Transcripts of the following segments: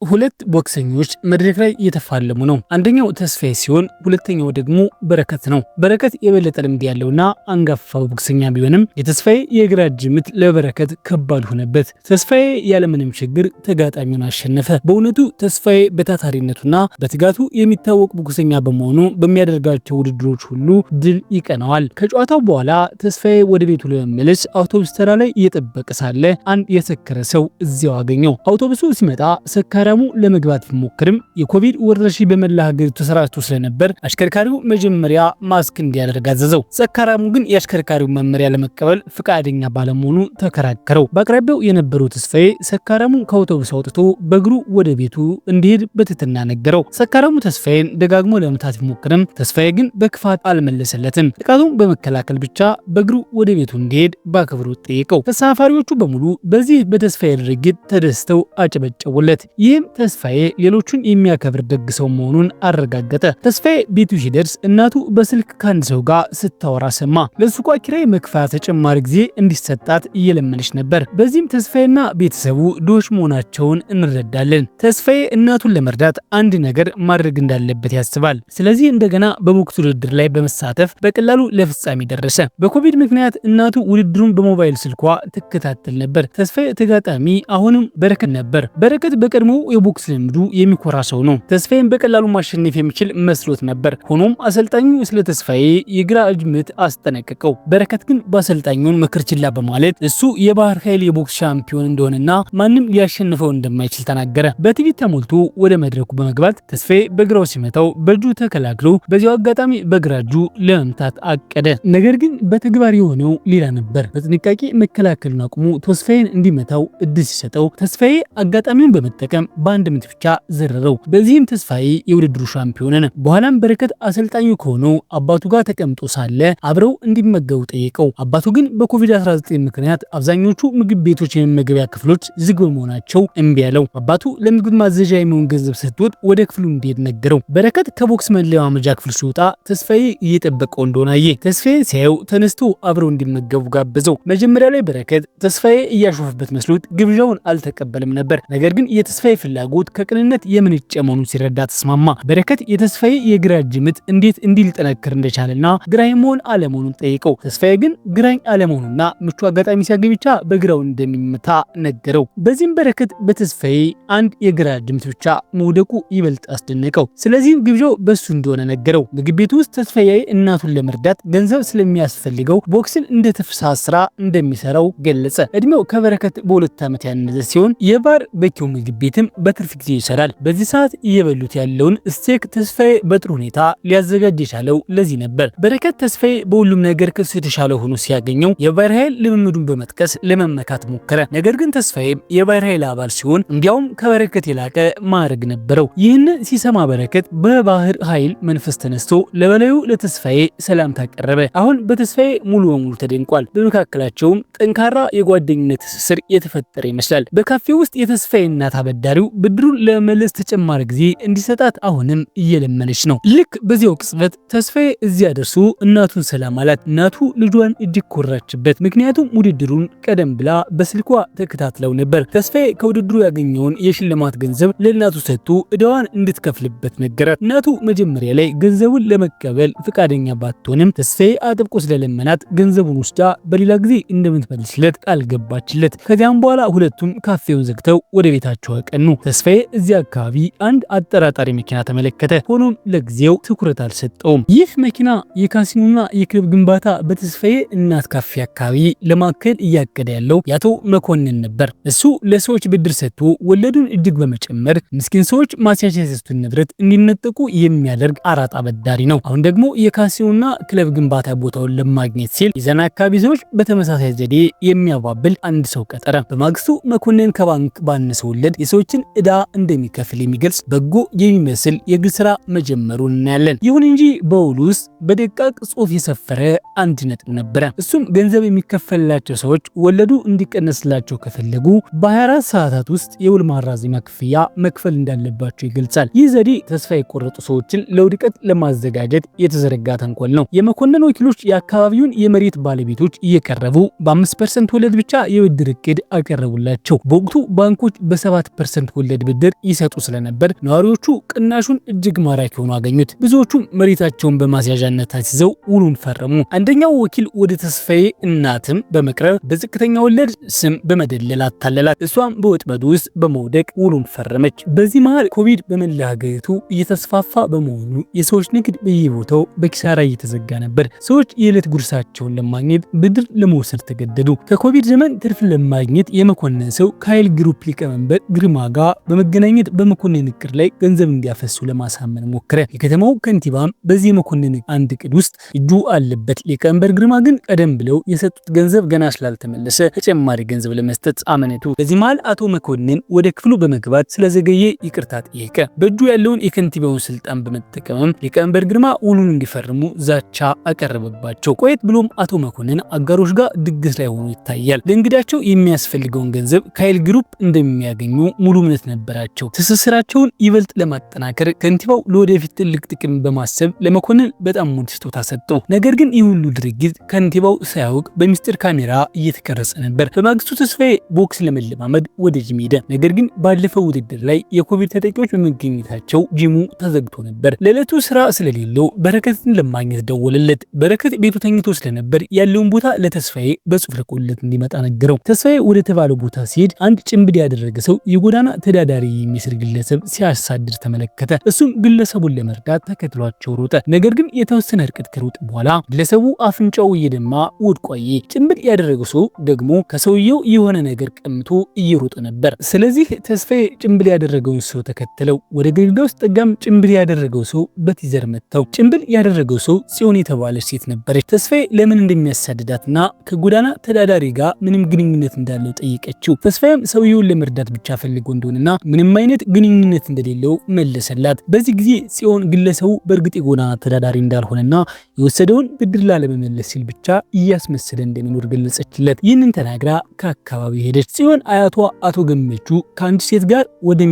ሁለት ቦክሰኞች መድረክ ላይ እየተፋለሙ ነው። አንደኛው ተስፋዬ ሲሆን ሁለተኛው ደግሞ በረከት ነው። በረከት የበለጠ ልምድ ያለውና አንጋፋው ቦክሰኛ ቢሆንም የተስፋዬ የግራ እጅ ምት ለበረከት ከባድ ሆነበት። ተስፋዬ ያለምንም ችግር ተጋጣሚውን አሸነፈ። በእውነቱ ተስፋዬ በታታሪነቱና በትጋቱ የሚታወቅ ቦክሰኛ በመሆኑ በሚያደርጋቸው ውድድሮች ሁሉ ድል ይቀናዋል። ከጨዋታው በኋላ ተስፋዬ ወደ ቤቱ ለመመለስ አውቶቡስ ተራ ላይ እየጠበቀ ሳለ አንድ የሰከረ ሰው እዚያው አገኘው። አውቶቡሱ ሲመጣ ሰካራሙ ለመግባት ቢሞክርም የኮቪድ ወረርሽኝ በመላ ሀገሪቱ ተሰራጭቶ ስለነበር አሽከርካሪው መጀመሪያ ማስክ እንዲያደርግ አዘዘው። ሰካራሙ ግን የአሽከርካሪው መመሪያ ለመቀበል ፈቃደኛ ባለመሆኑ ተከራከረው። በአቅራቢያው የነበረው ተስፋዬ ሰካራሙን ከአውቶቡስ አውጥቶ በእግሩ ወደ ቤቱ እንዲሄድ በትህትና ነገረው። ሰካራሙ ተስፋዬን ደጋግሞ ለመታት ቢሞክርም ተስፋዬ ግን በክፋት አልመለሰለትም። ጥቃቱን በመከላከል ብቻ በእግሩ ወደ ቤቱ እንዲሄድ በአክብሮት ጠየቀው። ተሳፋሪዎቹ በሙሉ በዚህ በተስፋዬ ድርጊት ተደስተው አጨበጨቡለት። ይህም ተስፋዬ ሌሎቹን የሚያከብር ደግ ሰው መሆኑን አረጋገጠ። ተስፋዬ ቤቱ ሲደርስ እናቱ በስልክ ከአንድ ሰው ጋር ስታወራ ሰማ። ለሱቋ ኪራይ መክፈያ ተጨማሪ ጊዜ እንዲሰጣት እየለመነች ነበር። በዚህም ተስፋዬና ቤተሰቡ ድሆች መሆናቸውን እንረዳለን። ተስፋዬ እናቱን ለመርዳት አንድ ነገር ማድረግ እንዳለበት ያስባል። ስለዚህ እንደገና በቦክስ ውድድር ላይ በመሳተፍ በቀላሉ ለፍጻሜ ደረሰ። በኮቪድ ምክንያት እናቱ ውድድሩን በሞባይል ስልኳ ትከታተል ነበር። ተስፋዬ ተጋጣሚ አሁንም በረከት ነበር። በረከት በቀድሞ የቦክስ ልምዱ የሚኮራ ሰው ነው። ተስፋዬን በቀላሉ ማሸነፍ የሚችል መስሎት ነበር። ሆኖም አሰልጣኙ ስለ ተስፋዬ የግራ እጅ ምት አስጠነቀቀው። በረከት ግን በአሰልጣኙን ምክር ችላ በማለት እሱ የባህር ኃይል የቦክስ ሻምፒዮን እንደሆነና ማንም ሊያሸንፈው እንደማይችል ተናገረ። በትዕቢት ተሞልቶ ወደ መድረኩ በመግባት ተስፋዬ በግራው ሲመታው በእጁ ተከላክሎ በዚያው አጋጣሚ በግራ እጁ ለመምታት አቀደ። ነገር ግን በተግባር የሆነው ሌላ ነበር። በጥንቃቄ መከላከሉን አቁሞ ተስፋዬን እንዲመታው እድል ሲሰጠው ተስፋዬ አጋጣሚውን በመጠቀም በአንድ ምት ብቻ ዘረረው። በዚህም ተስፋዬ የውድድሩ ሻምፒዮን ሆነ። በኋላም በረከት አሰልጣኙ ከሆነው አባቱ ጋር ተቀምጦ ሳለ አብረው እንዲመገቡ ጠየቀው። አባቱ ግን በኮቪድ-19 ምክንያት አብዛኞቹ ምግብ ቤቶች የመመገቢያ ክፍሎች ዝግ በመሆናቸው እምቢ አለው። አባቱ ለምግብ ማዘዣ የሚሆን ገንዘብ ሰጥቶት ወደ ክፍሉ እንዲሄድ ነገረው። በረከት ከቦክስ መለማመጃ ክፍል ሲወጣ ተስፋዬ እየጠበቀው እንደሆነ አየ። ተስፋዬ ሲያየው ተነስቶ አብረው እንዲመገቡ ጋበዘው። መጀመሪያ ላይ በረከት ተስፋዬ እያሾፈበት መስሎት ግብዣውን አልተቀበልም ነበር። ነገር ግን የተስፋዬ ፍላጎት ከቅንነት የምንጨ መሆኑን ሲረዳ ተስማማ። በረከት የተስፋዬ የግራ እጅ ምት እንዴት ሊጠነክር እንደቻለና ግራኝ መሆን አለመሆኑን ጠይቀው ተስፋዬ ግን ግራኝ አለመሆኑና ምቹ አጋጣሚ ሲያገኝ ብቻ በግራው እንደሚመታ ነገረው። በዚህም በረከት በተስፋዬ አንድ የግራ እጅ ምት ብቻ መውደቁ ይበልጥ አስደነቀው። ስለዚህም ግብዣው በሱ እንደሆነ ነገረው። ምግብ ቤቱ ውስጥ ተስፋዬ እናቱን ለመርዳት ገንዘብ ስለሚያስፈልገው ቦክስን እንደ ተፍሳስ ስራ እንደሚሰራው ገለጸ። እድሜው ከበረከት በ2 ዓመት ያነሰ ሲሆን የባር በኪው ምግብ ቤትም በትርፍ ጊዜ ይሰራል። በዚህ ሰዓት እየበሉት ያለውን ስቴክ ተስፋዬ በጥሩ ሁኔታ ሊያዘጋጅ የቻለው ለዚህ ነበር። በረከት ተስፋዬ በሁሉም ነገር ከሱ የተሻለ ሆኖ ሲያገኘው የባህር ኃይል ልምምዱን በመጥቀስ ለመመካት ሞከረ። ነገር ግን ተስፋዬ የባህር ኃይል አባል ሲሆን እንዲያውም ከበረከት የላቀ ማዕረግ ነበረው። ይህን ሲሰማ በረከት በባህር ኃይል መንፈስ ተነስቶ ለበላዩ ለተስፋዬ ሰላምታ ቀረበ። አሁን በተስፋዬ ሙሉ በሙሉ ተደንቋል። በመካከላቸውም ጠንካራ የጓደኝነት ትስስር የተፈጠረ ይመስላል። በካፌ ውስጥ የተስፋዬ እናት አበዳሪው ብድሩን ለመመለስ ተጨማሪ ጊዜ እንዲሰጣት አሁንም እየለመነች ነው። ልክ በዚያው ቅጽበት ተስፋዬ እዚያ ደርሶ እናቱን ሰላም አላት። እናቱ ልጇን እጅግ ኮራችበት። ምክንያቱም ውድድሩን ቀደም ብላ በስልኳ ተከታትለው ነበር። ተስፋዬ ከውድድሩ ያገኘውን የሽልማት ገንዘብ ለእናቱ ሰጥቶ እዳዋን እንድትከፍልበት ነገራት። እናቱ መጀመሪያ ላይ ገንዘቡን ለመቀበል ፈቃደኛ ባትሆንም ተስፋዬ አጥብቆ ስለለመናት ገንዘቡን ወስዳ በሌላ ጊዜ እንደምትመልስለት ቃል ገባችለት። ከዚያም በኋላ ሁለቱም ካፌውን ዘግተው ወደ ቤታቸው አቀኑ። ተስፋዬ እዚያ አካባቢ አንድ አጠራጣሪ መኪና ተመለከተ። ሆኖም ለጊዜው ትኩረት አልሰጠውም። ይህ መኪና የካሲኖና የክለብ ግንባታ በተስፋዬ እናት ካፌ አካባቢ ለማካሄድ እያቀደ ያለው የአቶ መኮንን ነበር። እሱ ለሰዎች ብድር ሰጥቶ ወለዱን እጅግ በመጨመር ምስኪን ሰዎች ማስያዣ የሰጡትን ንብረት እንዲነጠቁ የሚያደርግ አራጣ አበዳሪ ነው። አሁን ደግሞ የካሲኖና ክለብ ግንባታ ቦታውን ለማግኘት ሲል የዘና አካባቢ ሰዎች በተመሳሳይ ዘዴ የሚያባብል አንድ ሰው ቀጠረ። በማግስቱ መኮንን ከባንክ ባነሰ ወለድ የሰዎችን ዕዳ እንደሚከፍል የሚገልጽ በጎ የሚመስል የግል ስራ መጀመሩን እናያለን። ይሁን እንጂ በውሉ ውስጥ በደቃቅ ጽሑፍ የሰፈረ አንድ ነጥብ ነበረ። እሱም ገንዘብ የሚከፈልላቸው ሰዎች ወለዱ እንዲቀነስላቸው ከፈለጉ በ24 ሰዓታት ውስጥ የውል ማራዘሚያ ክፍያ መክፈል እንዳለባቸው ይገልጻል። ይህ ዘዴ ተስፋ የቆረጡ ሰዎችን ለውድቀት ለማዘጋጀት የተዘረጋ ተንኮል ነው። የመኮንን ወኪሎች የአካባቢውን የመሬት ባለቤቶች እየቀረቡ በ5% ወለድ ብቻ የብድር እቅድ አቀረቡላቸው። በወቅቱ ባንኮች በ7% ወለድ ብድር ይሰጡ ስለነበር ነዋሪዎቹ ቅናሹን እጅግ ማራኪ ሆኖ አገኙት። ብዙዎቹም መሬታቸውን በማስያዣነት አስይዘው ውሉን ፈረሙ። አንደኛው ወኪል ወደ ተስፋዬ እናትም በመቅረብ በዝቅተኛ ወለድ ስም በመደለል አታለላት። እሷም በወጥመዱ ውስጥ በመውደቅ ውሉን ፈረመች። በዚህ መሃል ኮቪድ በመላ ሀገሪቱ እየተስፋፋ በመሆኑ የሰዎች ንግድ በየቦታው በኪሳራ እየተዘጋ ነበር። ሰዎች የዕለት ጉርሳቸውን ለማግኘት ብድር ለመውሰድ ተገደዱ። ከኮቪድ ዘመን ትርፍ ለማግኘት የመኮንን ሰው ከኃይል ግሩፕ ሊቀመንበር ግርማ ጋር በመገናኘት በመኮንን እቅድ ላይ ገንዘብ እንዲያፈሱ ለማሳመን ሞከረ። የከተማው ከንቲባም በዚህ የመኮንን አንድ እቅድ ውስጥ እጁ አለበት። ሊቀመንበር ግርማ ግን ቀደም ብለው የሰጡት ገንዘብ ገና ስላልተመለሰ ተጨማሪ ገንዘብ ለመስጠት አመነቱ። በዚህ መሃል አቶ መኮንን ወደ ክፍሉ በመግባት ስለዘገየ ይቅርታ ጠየቀ። በእጁ ያለውን የከንቲባውን ስልጣን በመጠቀምም ሊቀመንበር ግርማ ውሉን እንዲፈርሙ ዛቻ አቀረበባቸው። ቆየት ብሎም አቶ መኮንን አጋሮች ጋር ድግስ ላይ ሆኖ ይታያል። ለእንግዳቸው የሚያስፈልገውን ገንዘብ ከኃይል ግሩፕ እንደሚያገኙ ሙሉ እምነት ነበራቸው። ትስስራቸውን ይበልጥ ለማጠናከር ከንቲባው ለወደፊት ትልቅ ጥቅም በማሰብ ለመኮንን በጣም ሙድ ስጦታ ሰጠው። ነገር ግን ይህ ሁሉ ድርጊት ከንቲባው ሳያውቅ በሚስጥር ካሜራ እየተቀረጸ ነበር። በማግስቱ ተስፋዬ ቦክስ ለመለማመድ ወደ ጂም ሄደ። ነገር ግን ባለፈው ውድድር ላይ የኮቪድ ተጠቂዎች በመገኘታቸው ጂሙ ተዘግቶ ነበር። ለዕለቱ ስራ ስለሌለው በረከትን ለማግኘት ደወለለት። በረከት ቤቱ ተኝቶ ስለነበር ያለውን ቦታ ለተስፋዬ በጽሁፍ ልኮለት እንዲመጣ ነገረው። ተስፋዬ ወደ ተባለው ቦታ ሲሄድ አንድ ጭምብል ያደረገ ሰው የጎዳና ተዳዳሪ የሚመስል ግለሰብ ሲያሳድር ተመለከተ። እሱም ግለሰቡን ለመርዳት ተከትሏቸው ሮጠ። ነገር ግን የተወሰነ ርቀት ከሮጠ በኋላ ግለሰቡ አፍንጫው እየደማ ወድቆ አየ። ጭምብል ያደረገው ሰው ደግሞ ከሰውየው የሆነ ነገር ቀምቶ እየሮጠ ነበር። ስለዚህ ተስፋዬ ጭምብል ያደረገውን ሰው ተከተለው። ወደ ግድግዳው ውስጥ ጠጋም። ጭምብል ያደረገው ሰው በቲዘር መታው። ጭምብል ያደረገው ሰው ጽዮን የተባለች ሴት ነበረች። ተስፋዬ ለምን እንደሚያሳድዳትና ከጎዳና ተዳዳሪ ጋር ምንም ግንኙነት እንዳለው ጠየቀችው። ተስፋዬም ሰውየውን ለመርዳት ብቻ ፈልጎ እንደሆነና ምንም አይነት ግንኙነት እንደሌለው መለሰላት። በዚህ ጊዜ ጽዮን ግለሰቡ በእርግጥ የጎዳና ተዳዳሪ እንዳልሆነና የወሰደውን ብድር ላለመመለስ ሲል ብቻ እያስመሰለ እንደሚኖር ገለጸችለት። ይህንን ተናግራ ከአካባቢ ሄደች። ጽዮን አያቷ አቶ ገመቹ ከአንድ ሴት ጋር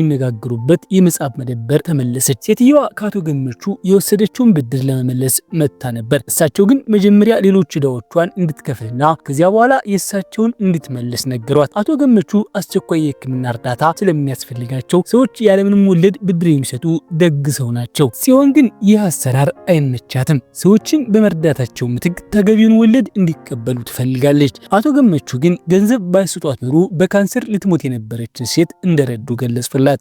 ወደሚነጋገሩበት የመጽሐፍ መደብር ተመለሰች። ሴትየዋ ከአቶ ገመቹ የወሰደችውን ብድር ለመመለስ መጥታ ነበር። እሳቸው ግን መጀመሪያ ሌሎች ዕዳዎቿን እንድትከፍልና ከዚያ በኋላ የእሳቸውን እንድትመልስ ነገሯት። አቶ ገመቹ አስቸኳይ የሕክምና እርዳታ ስለሚያስፈልጋቸው ሰዎች ያለምንም ወለድ ብድር የሚሰጡ ደግ ሰው ናቸው። ጽዮን ግን ይህ አሰራር አይመቻትም። ሰዎችን በመርዳታቸው ምትክ ተገቢውን ወለድ እንዲቀበሉ ትፈልጋለች። አቶ ገመቹ ግን ገንዘብ ባይሰጧት ኖሮ በካንሰር ልትሞት የነበረችን ሴት እንደረዱ ገለጹላት።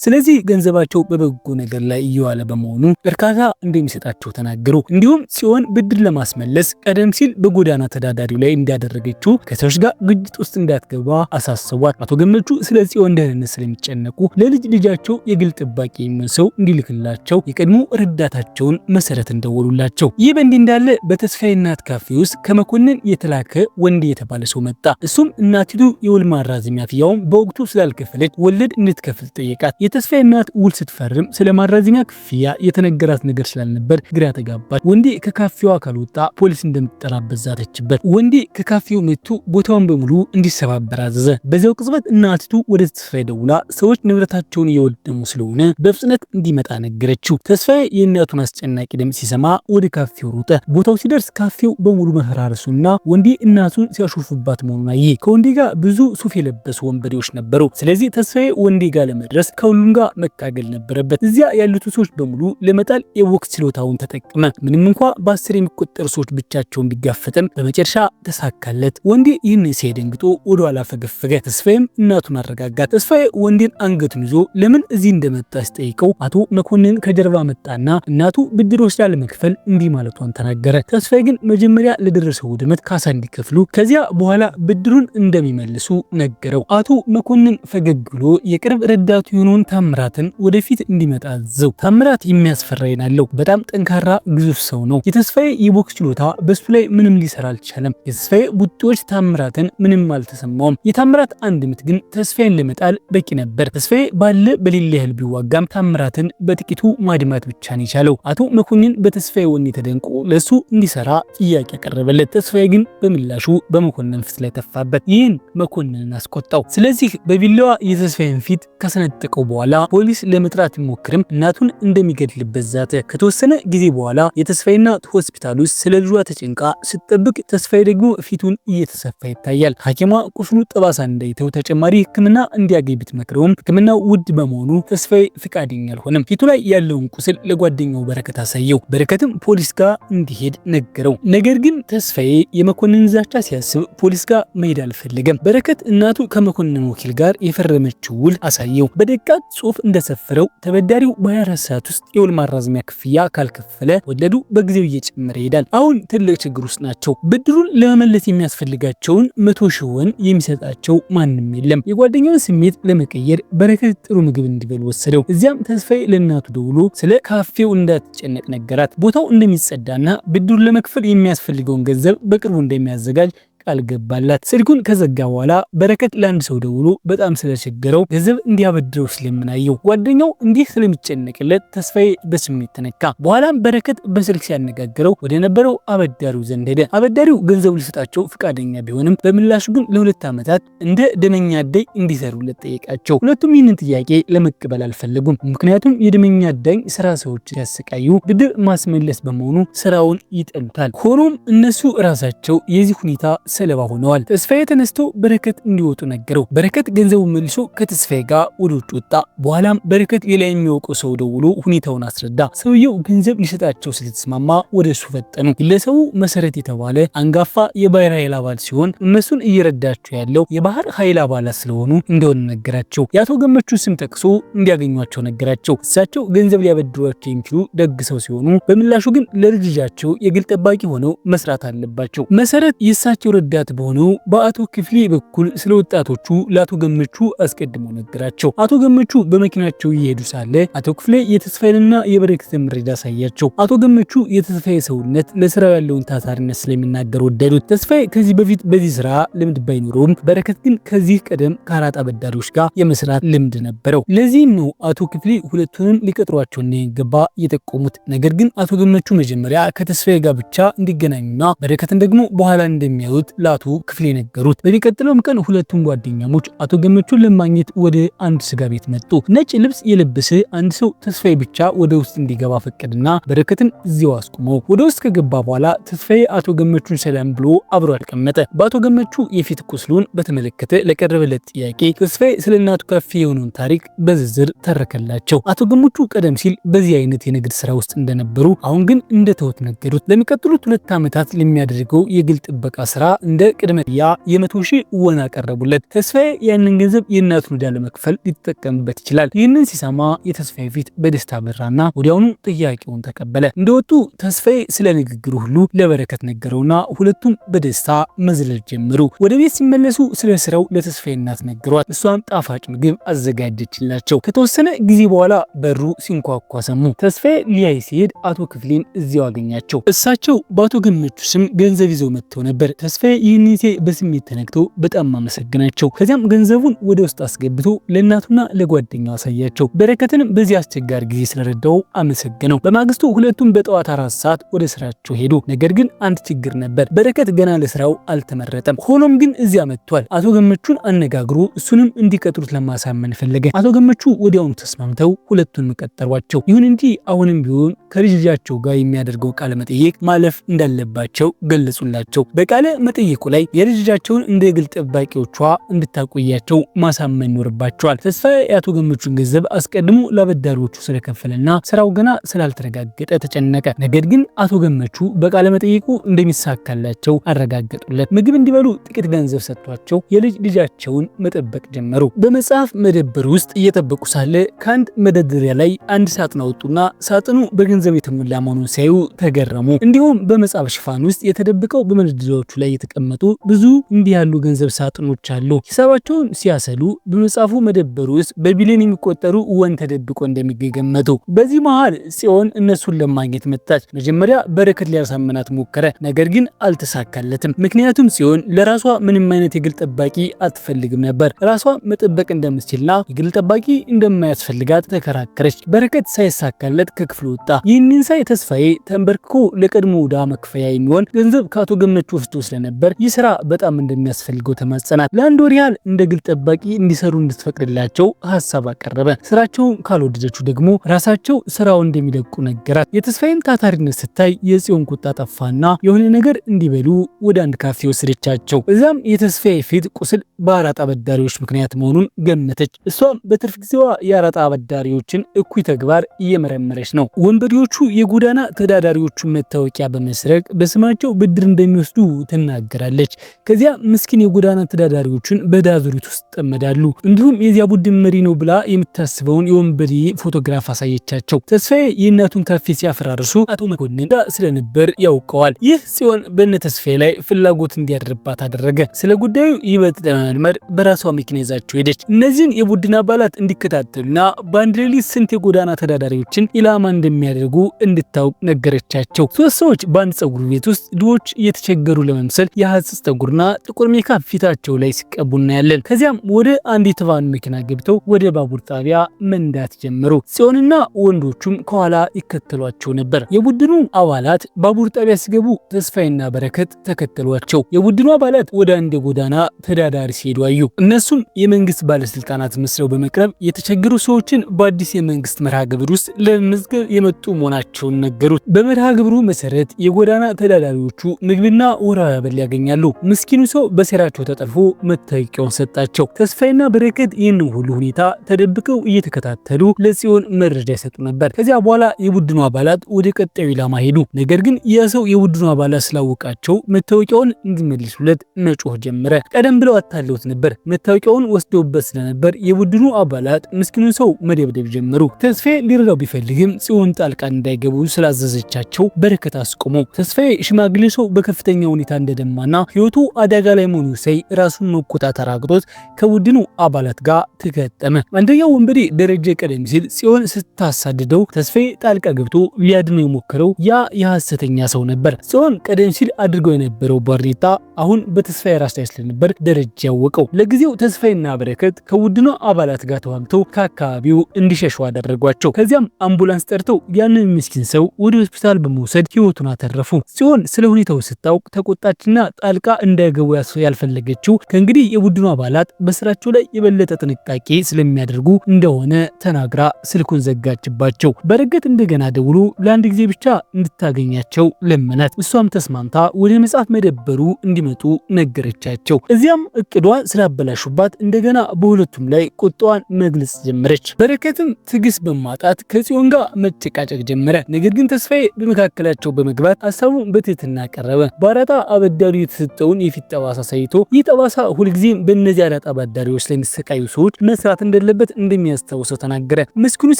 ስለዚህ ገንዘባቸው በበጎ ነገር ላይ እየዋለ በመሆኑ እርካታ እንደሚሰጣቸው ተናገሩ። እንዲሁም ጽዮን ብድር ለማስመለስ ቀደም ሲል በጎዳና ተዳዳሪው ላይ እንዳደረገችው ከሰዎች ጋር ግጭት ውስጥ እንዳትገባ አሳስቧት። አቶ ገመቹ ስለ ጽዮን ደህንነት ስለሚጨነቁ ለልጅ ልጃቸው የግል ጠባቂ የሚሆን ሰው እንዲልክላቸው የቀድሞ ረዳታቸውን መሰረት እንደወሉላቸው። ይህ በእንዲህ እንዳለ በተስፋዬ እናት ካፌ ውስጥ ከመኮንን የተላከ ወንድ የተባለ ሰው መጣ። እሱም እናቲቱ የውል ማራዘሚያ ክፍያውን በወቅቱ ስላልከፈለች ወለድ እንድትከፍል ጠየቃት። የተስፋዬ እናት ውል ስትፈርም ስለ ማራዘሚያ ክፍያ የተነገራት ነገር ስላልነበር ግራ ተጋባች። ወንዴ ከካፌዋ ካልወጣ ፖሊስ እንደምትጠራበት ዛተችበት። ወንዴ ከካፌው መጥቶ ቦታውን በሙሉ እንዲሰባበር አዘዘ። በዚያው ቅጽበት እናቲቱ ወደ ተስፋዬ ደውላ ሰዎች ንብረታቸውን እየወደሙ ስለሆነ በፍጥነት እንዲመጣ ነገረችው። ተስፋዬ የእናቱን አስጨናቂ ድምፅ ሲሰማ ወደ ካፌው ሮጠ። ቦታው ሲደርስ ካፌው በሙሉ መፈራረሱና ወንዴ እናቱን ሲያሾፉባት መሆኑን አየ። ከወንዴ ጋር ብዙ ሱፍ የለበሱ ወንበዴዎች ነበሩ። ስለዚህ ተስፋዬ ወንዴ ጋር ለመድረስ ከሁሉም ጋር መታገል ነበረበት። እዚያ ያሉት ሰዎች በሙሉ ለመጣል የቦክስ ችሎታውን ተጠቀመ። ምንም እንኳ በ10 የሚቆጠሩ ሰዎች ብቻቸውን ቢጋፈጥም በመጨረሻ ተሳካለት። ወንዴ ይህን ሲያይ ደንግጦ ወደ ኋላ ፈገፈገ። ተስፋዬም እናቱን አረጋጋት። ተስፋዬ ወንዴን አንገቱን ይዞ ለምን እዚህ እንደመጣ ሲጠይቀው አቶ መኮንን ከጀርባ መጣና እናቱ ብድር ወስዳ ለመክፈል እንዲህ ማለቷን ተናገረ። ተስፋዬ ግን መጀመሪያ ለደረሰው ውድመት ካሳ እንዲከፍሉ ከዚያ በኋላ ብድሩን እንደሚመልሱ ነገረው። አቶ መኮንን ፈገግ ብሎ የቅርብ ረዳቱ የሆነውን ታምራትን ወደፊት እንዲመጣ አዘዘው። ታምራት የሚያስፈራ ዓይን አለው። በጣም ጠንካራ ግዙፍ ሰው ነው። የተስፋዬ የቦክስ ችሎታ በሱ ላይ ምንም ሊሰራ አልቻለም። የተስፋዬ ቡጢዎች ታምራትን ምንም አልተሰማውም። የታምራት አንድ ምት ግን ተስፋዬን ለመጣል በቂ ነበር። ተስፋዬ ባለ በሌላ ያህል ቢዋጋም ታምራትን በጥቂቱ ማድማት ብቻ ነው የቻለው። አቶ መኮንን በተስፋዬ ወኔ ተደንቆ ለሱ እንዲሰራ ጥያቄ ያቀረበለት። ተስፋዬ ግን በምላሹ በመኮንን ፊት ላይ ተፋበት። ይህን መኮንንን አስቆጣው። ስለዚህ በቢላዋ የተስፋዬን ፊት ካሰነጠቀው በኋላ ፖሊስ ለመጥራት ቢሞክርም እናቱን እንደሚገድልበት ዛተ። ከተወሰነ ጊዜ በኋላ የተስፋዬ እናት ሆስፒታል ውስጥ ስለ ልጇ ተጨንቃ ስትጠብቅ ተስፋዬ ደግሞ ፊቱን እየተሰፋ ይታያል። ሐኪሟ ቁስሉ ጠባሳ እንዳይተው ተጨማሪ ሕክምና እንዲያገኝ ብትመክረውም ሕክምናው ውድ በመሆኑ ተስፋዬ ፍቃደኛ አልሆነም። ፊቱ ላይ ያለውን ቁስል ለጓደኛው በረከት አሳየው። በረከትም ፖሊስ ጋር እንዲሄድ ነገረው። ነገር ግን ተስፋዬ የመኮንን ዛቻ ሲያስብ ፖሊስ ጋር መሄድ አልፈለገም። በረከት እናቱ ከመኮንን ወኪል ጋር የፈረመችው ውል አሳየው። በደቃቅ ጽሑፍ እንደሰፈረው ተበዳሪው በ24 ሰዓት ውስጥ የውል ማራዘሚያ ክፍያ ካልከፈለ ወለዱ በጊዜው እየጨመረ ይሄዳል። አሁን ትልቅ ችግር ውስጥ ናቸው። ብድሩን ለመመለስ የሚያስፈልጋቸውን 100 ሺህ ወን የሚሰጣቸው ማንም የለም። የጓደኛውን ስሜት ለመቀየር በረከት ጥሩ ምግብ እንዲበሉ ወሰደው። እዚያም ተስፋዬ ለእናቱ ደውሎ ስለ ካፌው እንዳትጨነቅ ነገራት። ቦታው እንደሚጸዳና ብድሩን ለመክፈል የሚያስፈልገውን ገንዘብ በቅርቡ እንደሚያዘጋጅ ቃል ገባላት። ስልኩን ከዘጋ በኋላ በረከት ለአንድ ሰው ደውሎ በጣም ስለቸገረው ገንዘብ እንዲያበድረው ስለምናየው ጓደኛው እንዲህ ስለሚጨነቅለት ተስፋዬ በስሜት ተነካ። በኋላም በረከት በስልክ ሲያነጋግረው ወደ ነበረው አበዳሪው ዘንድ ሄደ። አበዳሪው ገንዘቡ ሊሰጣቸው ፍቃደኛ ቢሆንም በምላሹ ግን ለ2 ዓመታት እንደ ደመኛ አዳኝ እንዲሰሩለት ጠየቃቸው። ሁለቱም ይህንን ጥያቄ ለመቀበል አልፈለጉም። ምክንያቱም የደመኛ አዳኝ ስራ ሰዎች ሲያሰቃዩ ብድር ማስመለስ በመሆኑ ስራውን ይጠሉታል። ሆኖም እነሱ ራሳቸው የዚህ ሁኔታ ሰለባ ሆነዋል። ተስፋዬ ተነስቶ በረከት እንዲወጡ ነገረው። በረከት ገንዘቡን መልሶ ከተስፋዬ ጋር ወደ ውጭ ወጣ። በኋላም በረከት ሌላ የሚያውቀው ሰው ደውሎ ሁኔታውን አስረዳ። ሰውየው ገንዘብ ሊሰጣቸው ስለተስማማ ወደ እሱ ፈጠኑ። ግለሰቡ መሰረት የተባለ አንጋፋ የባህር ኃይል አባል ሲሆን እነሱን እየረዳቸው ያለው የባህር ኃይል አባላት ስለሆኑ እንደሆነ ነገራቸው። የአቶ ገመቹ ስም ጠቅሶ እንዲያገኟቸው ነገራቸው። እሳቸው ገንዘብ ሊያበድሯቸው የሚችሉ ደግ ሰው ሲሆኑ በምላሹ ግን ለልጃቸው የግል ጠባቂ ሆነው መስራት አለባቸው። መሰረት የእሳቸው ረዳት በሆነው በአቶ ክፍሌ በኩል ስለ ወጣቶቹ ለአቶ ገመቹ አስቀድሞ ነገራቸው። አቶ ገመቹ በመኪናቸው እየሄዱ ሳለ አቶ ክፍሌ የተስፋዬንና የበረከትን መረጃ አሳያቸው። አቶ ገመቹ የተስፋዬ ሰውነት ለስራው ያለውን ታታሪነት ስለሚናገር ወደዱት። ተስፋዬ ከዚህ በፊት በዚህ ስራ ልምድ ባይኖረውም በረከት ግን ከዚህ ቀደም ከአራጣ አበዳሪዎች ጋር የመስራት ልምድ ነበረው። ለዚህም ነው አቶ ክፍሌ ሁለቱንም ሊቀጥሯቸው እንደሚገባ የጠቆሙት። ነገር ግን አቶ ገመቹ መጀመሪያ ከተስፋዬ ጋር ብቻ እንዲገናኙና በረከትን ደግሞ በኋላ እንደሚያዩት ለአቶ ክፍሌ ነገሩት። በሚቀጥለውም ቀን ሁለቱም ጓደኛሞች አቶ ገመቹን ለማግኘት ወደ አንድ ስጋ ቤት መጡ። ነጭ ልብስ የለበሰ አንድ ሰው ተስፋዬ ብቻ ወደ ውስጥ እንዲገባ ፈቀድና በረከትን እዚያው አስቆመው። ወደ ውስጥ ከገባ በኋላ ተስፋዬ አቶ ገመቹን ሰላም ብሎ አብሮ አልቀመጠ። በአቶ ገመቹ የፊት ቁስሉን በተመለከተ ለቀረበለት ጥያቄ ተስፋዬ ስለ እናቱ ካፌ የሆነውን ታሪክ በዝርዝር ተረከላቸው። አቶ ገመቹ ቀደም ሲል በዚህ አይነት የንግድ ስራ ውስጥ እንደነበሩ አሁን ግን እንደተውት ነገሩት። ለሚቀጥሉት 2 ዓመታት ለሚያደርገው የግል ጥበቃ ስራ እንደ ቅድመ ያ የ100 ሺህ ወን አቀረቡለት። ተስፋዬ ያንን ገንዘብ የእናቱን ዕዳ ለመክፈል ሊጠቀምበት ይችላል። ይህንን ሲሰማ የተስፋዬ ፊት በደስታ በራና ወዲያውኑ ጥያቄውን ተቀበለ። እንደወጡ ተስፋዬ ስለ ንግግሩ ሁሉ ለበረከት ነገረውና ሁለቱም በደስታ መዝለል ጀመሩ። ወደ ቤት ሲመለሱ ስለ ስራው ለተስፋዬ እናት ነገሯት። እሷም ጣፋጭ ምግብ አዘጋጀችላቸው። ከተወሰነ ጊዜ በኋላ በሩ ሲንኳኳ ሰሙ። ተስፋዬ ሊያይ ሲሄድ አቶ ክፍሌን እዚያው አገኛቸው። እሳቸው በአቶ ገመቹ ስም ገንዘብ ይዘው መጥተው ነበር። ተስፋዬ ይህን በስሜት ተነክቶ በጣም አመሰግናቸው። ከዚያም ገንዘቡን ወደ ውስጥ አስገብቶ ለእናቱና ለጓደኛው አሳያቸው። በረከትንም በዚህ አስቸጋሪ ጊዜ ስለረዳው አመሰግነው። በማግስቱ ሁለቱም በጠዋት 4 ሰዓት ወደ ስራቸው ሄዱ። ነገር ግን አንድ ችግር ነበር። በረከት ገና ለስራው አልተመረጠም። ሆኖም ግን እዚያ መጥቷል። አቶ ገመቹን አነጋግሮ እሱንም እንዲቀጥሩት ለማሳመን ፈለገ። አቶ ገመቹ ወዲያውኑ ተስማምተው ሁለቱን ቀጠሯቸው። ይሁን እንጂ አሁንም ቢሆን ከልጃቸው ጋር የሚያደርገው ቃለ መጠይቅ ማለፍ እንዳለባቸው ገለጹላቸው። በቃለ መጠይቁ ላይ የልጃቸውን እንደ ግል ጠባቂዎቿ እንድታቆያቸው ማሳመን ይኖርባቸዋል። ተስፋዬ የአቶ ገመቹን ገንዘብ አስቀድሞ ለአበዳሪዎቹ ስለከፈለና ስራው ገና ስላልተረጋገጠ ተጨነቀ። ነገር ግን አቶ ገመቹ በቃለ መጠይቁ እንደሚሳካላቸው አረጋገጡለት። ምግብ እንዲበሉ ጥቂት ገንዘብ ሰጥቷቸው ልጃቸውን መጠበቅ ጀመሩ። በመጽሐፍ መደብር ውስጥ እየጠበቁ ሳለ ከአንድ መደርደሪያ ላይ አንድ ሳጥን አወጡና ሳጥኑ በገንዘብ የተሞላ መሆኑን ሲያዩ ተገረሙ። እንዲሁም በመጽሐፍ ሽፋን ውስጥ የተደብቀው በመደርደሪያዎቹ ላይ የተቀመጡ ብዙ እንዲህ ያሉ ገንዘብ ሳጥኖች አሉ። ሂሳባቸውን ሲያሰሉ በመጽሐፉ መደብር ውስጥ በቢሊዮን የሚቆጠሩ ወን ተደብቆ እንደሚገኝ ገመቱ። በዚህ መሃል ጽዮን እነሱን ለማግኘት መጣች። መጀመሪያ በረከት ሊያሳምናት ሞከረ፣ ነገር ግን አልተሳካለትም። ምክንያቱም ጽዮን ለራሷ ምንም አይነት የግል ጠባቂ አትፈልግም ነበር። ራሷ መጠበቅ እንደምትችልና የግል ጠባቂ እንደማያስፈልጋት ተከራከረች። በረከት ሳይሳካለት ከክፍሉ ወጣ። ይህንን ሳይ ተስፋዬ ተንበርክኮ ለቀድሞ ዕዳ መክፈያ የሚሆን ገንዘብ ከአቶ ገመቹ ወስዶ ስለነበር ስለነበር ይህ ስራ በጣም እንደሚያስፈልገው ተማጸናት። ለአንድ ወር ያህል እንደ ግል ጠባቂ እንዲሰሩ እንድትፈቅድላቸው ሀሳብ አቀረበ። ስራቸውን ካልወደደችው ደግሞ ራሳቸው ስራው እንደሚለቁ ነገራት። የተስፋዬን ታታሪነት ስታይ የጽዮን ቁጣ ጠፋና የሆነ ነገር እንዲበሉ ወደ አንድ ካፌ ወሰደቻቸው። እዛም የተስፋዬ ፊት ቁስል በአራጣ አበዳሪዎች ምክንያት መሆኑን ገመተች። እሷም በትርፍ ጊዜዋ የአራጣ አበዳሪዎችን እኩይ ተግባር እየመረመረች ነው። ወንበዴዎቹ የጎዳና ተዳዳሪዎቹን መታወቂያ በመስረቅ በስማቸው ብድር እንደሚወስዱ ትናገራለች። ከዚያ ምስኪን የጎዳና ተዳዳሪዎችን በዳዙሪት ውስጥ ጠመዳሉ። እንዲሁም የዚያ ቡድን መሪ ነው ብላ የምታስበውን የወንበዴ ፎቶግራፍ አሳየቻቸው። ተስፋዬ የእናቱን ካፌ ሲያፈራርሱ አቶ መኮንን ስለነበር ያውቀዋል። ይህ ጽዮን በእነ ተስፋዬ ላይ ፍላጎት እንዲያድርባት አደረገ። ስለ ጉዳዩ ይበልጥ ለመመርመር በራሷ መኪና ይዛቸው ሄደች። እነዚህን የቡድን አባላት እንዲከታተሉና በአንድ ሌሊት ስንት የጎዳና ተዳዳሪዎችን ኢላማ እንደሚያደርጉ እንድታውቅ ነገረቻቸው። ሶስት ሰዎች በአንድ ጸጉር ቤት ውስጥ ድሆች እየተቸገሩ ለመምሰል የሐሰት ጸጉርና ጥቁር ሜካፕ ፊታቸው ላይ ሲቀቡ እናያለን። ከዚያም ወደ አንድ የተባኑ መኪና ገብተው ወደ ባቡር ጣቢያ መንዳት ጀመሩ። ጽዮንና ወንዶቹም ከኋላ ይከተሏቸው ነበር። የቡድኑ አባላት ባቡር ጣቢያ ሲገቡ ተስፋዬና በረከት ተከተሏቸው። የቡድኑ አባላት ወደ አንድ የጎዳና ተዳዳሪ ሲሄዱ አዩ። እነሱም የመንግስት ባለስልጣናት መስለው በመቅረብ የተቸገሩ ሰዎችን በአዲስ የመንግስት መርሃ ግብር ውስጥ ለመመዝገብ የመጡ መሆናቸውን ነገሩት። በመርሃ ግብሩ መሰረት የጎዳና ተዳዳሪዎቹ ምግብና ወርሃዊ አበል ያገኛሉ። ምስኪኑ ሰው በሴራቸው ተጠልፎ መታወቂያውን ሰጣቸው። ተስፋዬና በረከት ይህንን ሁሉ ሁኔታ ተደብቀው እየተከታተሉ ለጽዮን መረጃ ይሰጡ ነበር። ከዚያ በኋላ የቡድኑ አባላት ወደ ቀጣዩ ኢላማ ሄዱ። ነገር ግን የሰው የቡድኑ አባላት ስላወቃቸው መታወቂያውን እንዲመልሱለት መጮህ ጀመረ። ቀደም ብለው አታለውት ነበር። መታወቂያውን ወስደውበት ስለነበር የቡድኑ አባላት ምስኪኑን ሰው መደብደብ ጀመሩ። ተስፋዬ ሊረዳው ቢፈልግም ጽዮን ጣልቃ እንዳይገቡ ስላዘዘቻቸው በረከት አስቆመው። ተስፋዬ ሽማግሌ ሰው በከፍተኛ ሁኔታ እንደደማና ህይወቱ አደጋ ላይ መሆኑ ሳይ ራሱን መቆጣጠር አቅቶት ከቡድኑ አባላት ጋር ተገጠመ። አንደኛው ወንበዴ ደረጀ ቀደም ሲል ጽዮን ስታሳድደው ተስፋዬ ጣልቃ ገብቶ ሊያድነው የሞከረው ያ የሐሰተኛ ሰው ነበር። ጽዮን ቀደም ሲል አድርገው የነበረው ባርኔጣ አሁን በተስፋዬ ራስ ላይ ስለነበር ደረጀ ያወቀው። ለጊዜው ተስፋዬና በረከት ከቡድኑ አባላት ጋር ተዋግተው ከአካባቢው እንዲሸሹ አደረጓቸው። ከዚያም አምቡላንስ ጠርተው ያንን ምስኪን ሰው ወደ ሆስፒታል በመውሰድ ህይወቱን አተረፉ። ጽዮን ስለ ሁኔታው ስታውቅ ተቆጣችና ጣልቃ እንዳይገቡ ያልፈለገችው ከእንግዲህ የቡድኑ አባላት በስራቸው ላይ የበለጠ ጥንቃቄ ስለሚያደርጉ እንደሆነ ተናግራ ስልኩን ዘጋችባቸው። በረከት እንደገና ደውሎ ለአንድ ጊዜ ብቻ እንድታገኛቸው ለመናት። እሷም ተስማምታ ወደ መጽሐፍ መደበሩ እንዲመጡ ነገረቻቸው። እዚያም እቅዷ ስላበላሹባት እንደገና በሁለቱም ላይ ቁጣዋን መግለጽ ጀመረች። በረከትም ትዕግስት በማጣት ከጽዮን ጋር መጨቃጨቅ ጀመረ። ነገር ግን ተስፋዬ በመካከላቸው በመግባት ሀሳቡን በትህትና ቀረበ። በአራጣ አበዳሪ የተሰጠውን የፊት ጠባሳ ሳይቶ ይህ ጠባሳ ሁልጊዜም በእነዚህ አራጣ አበዳሪዎች ላይ የሚሰቃዩ ሰዎች መስራት እንደሌለበት እንደሚያስታውሰው ተናገረ። ምስኪኑ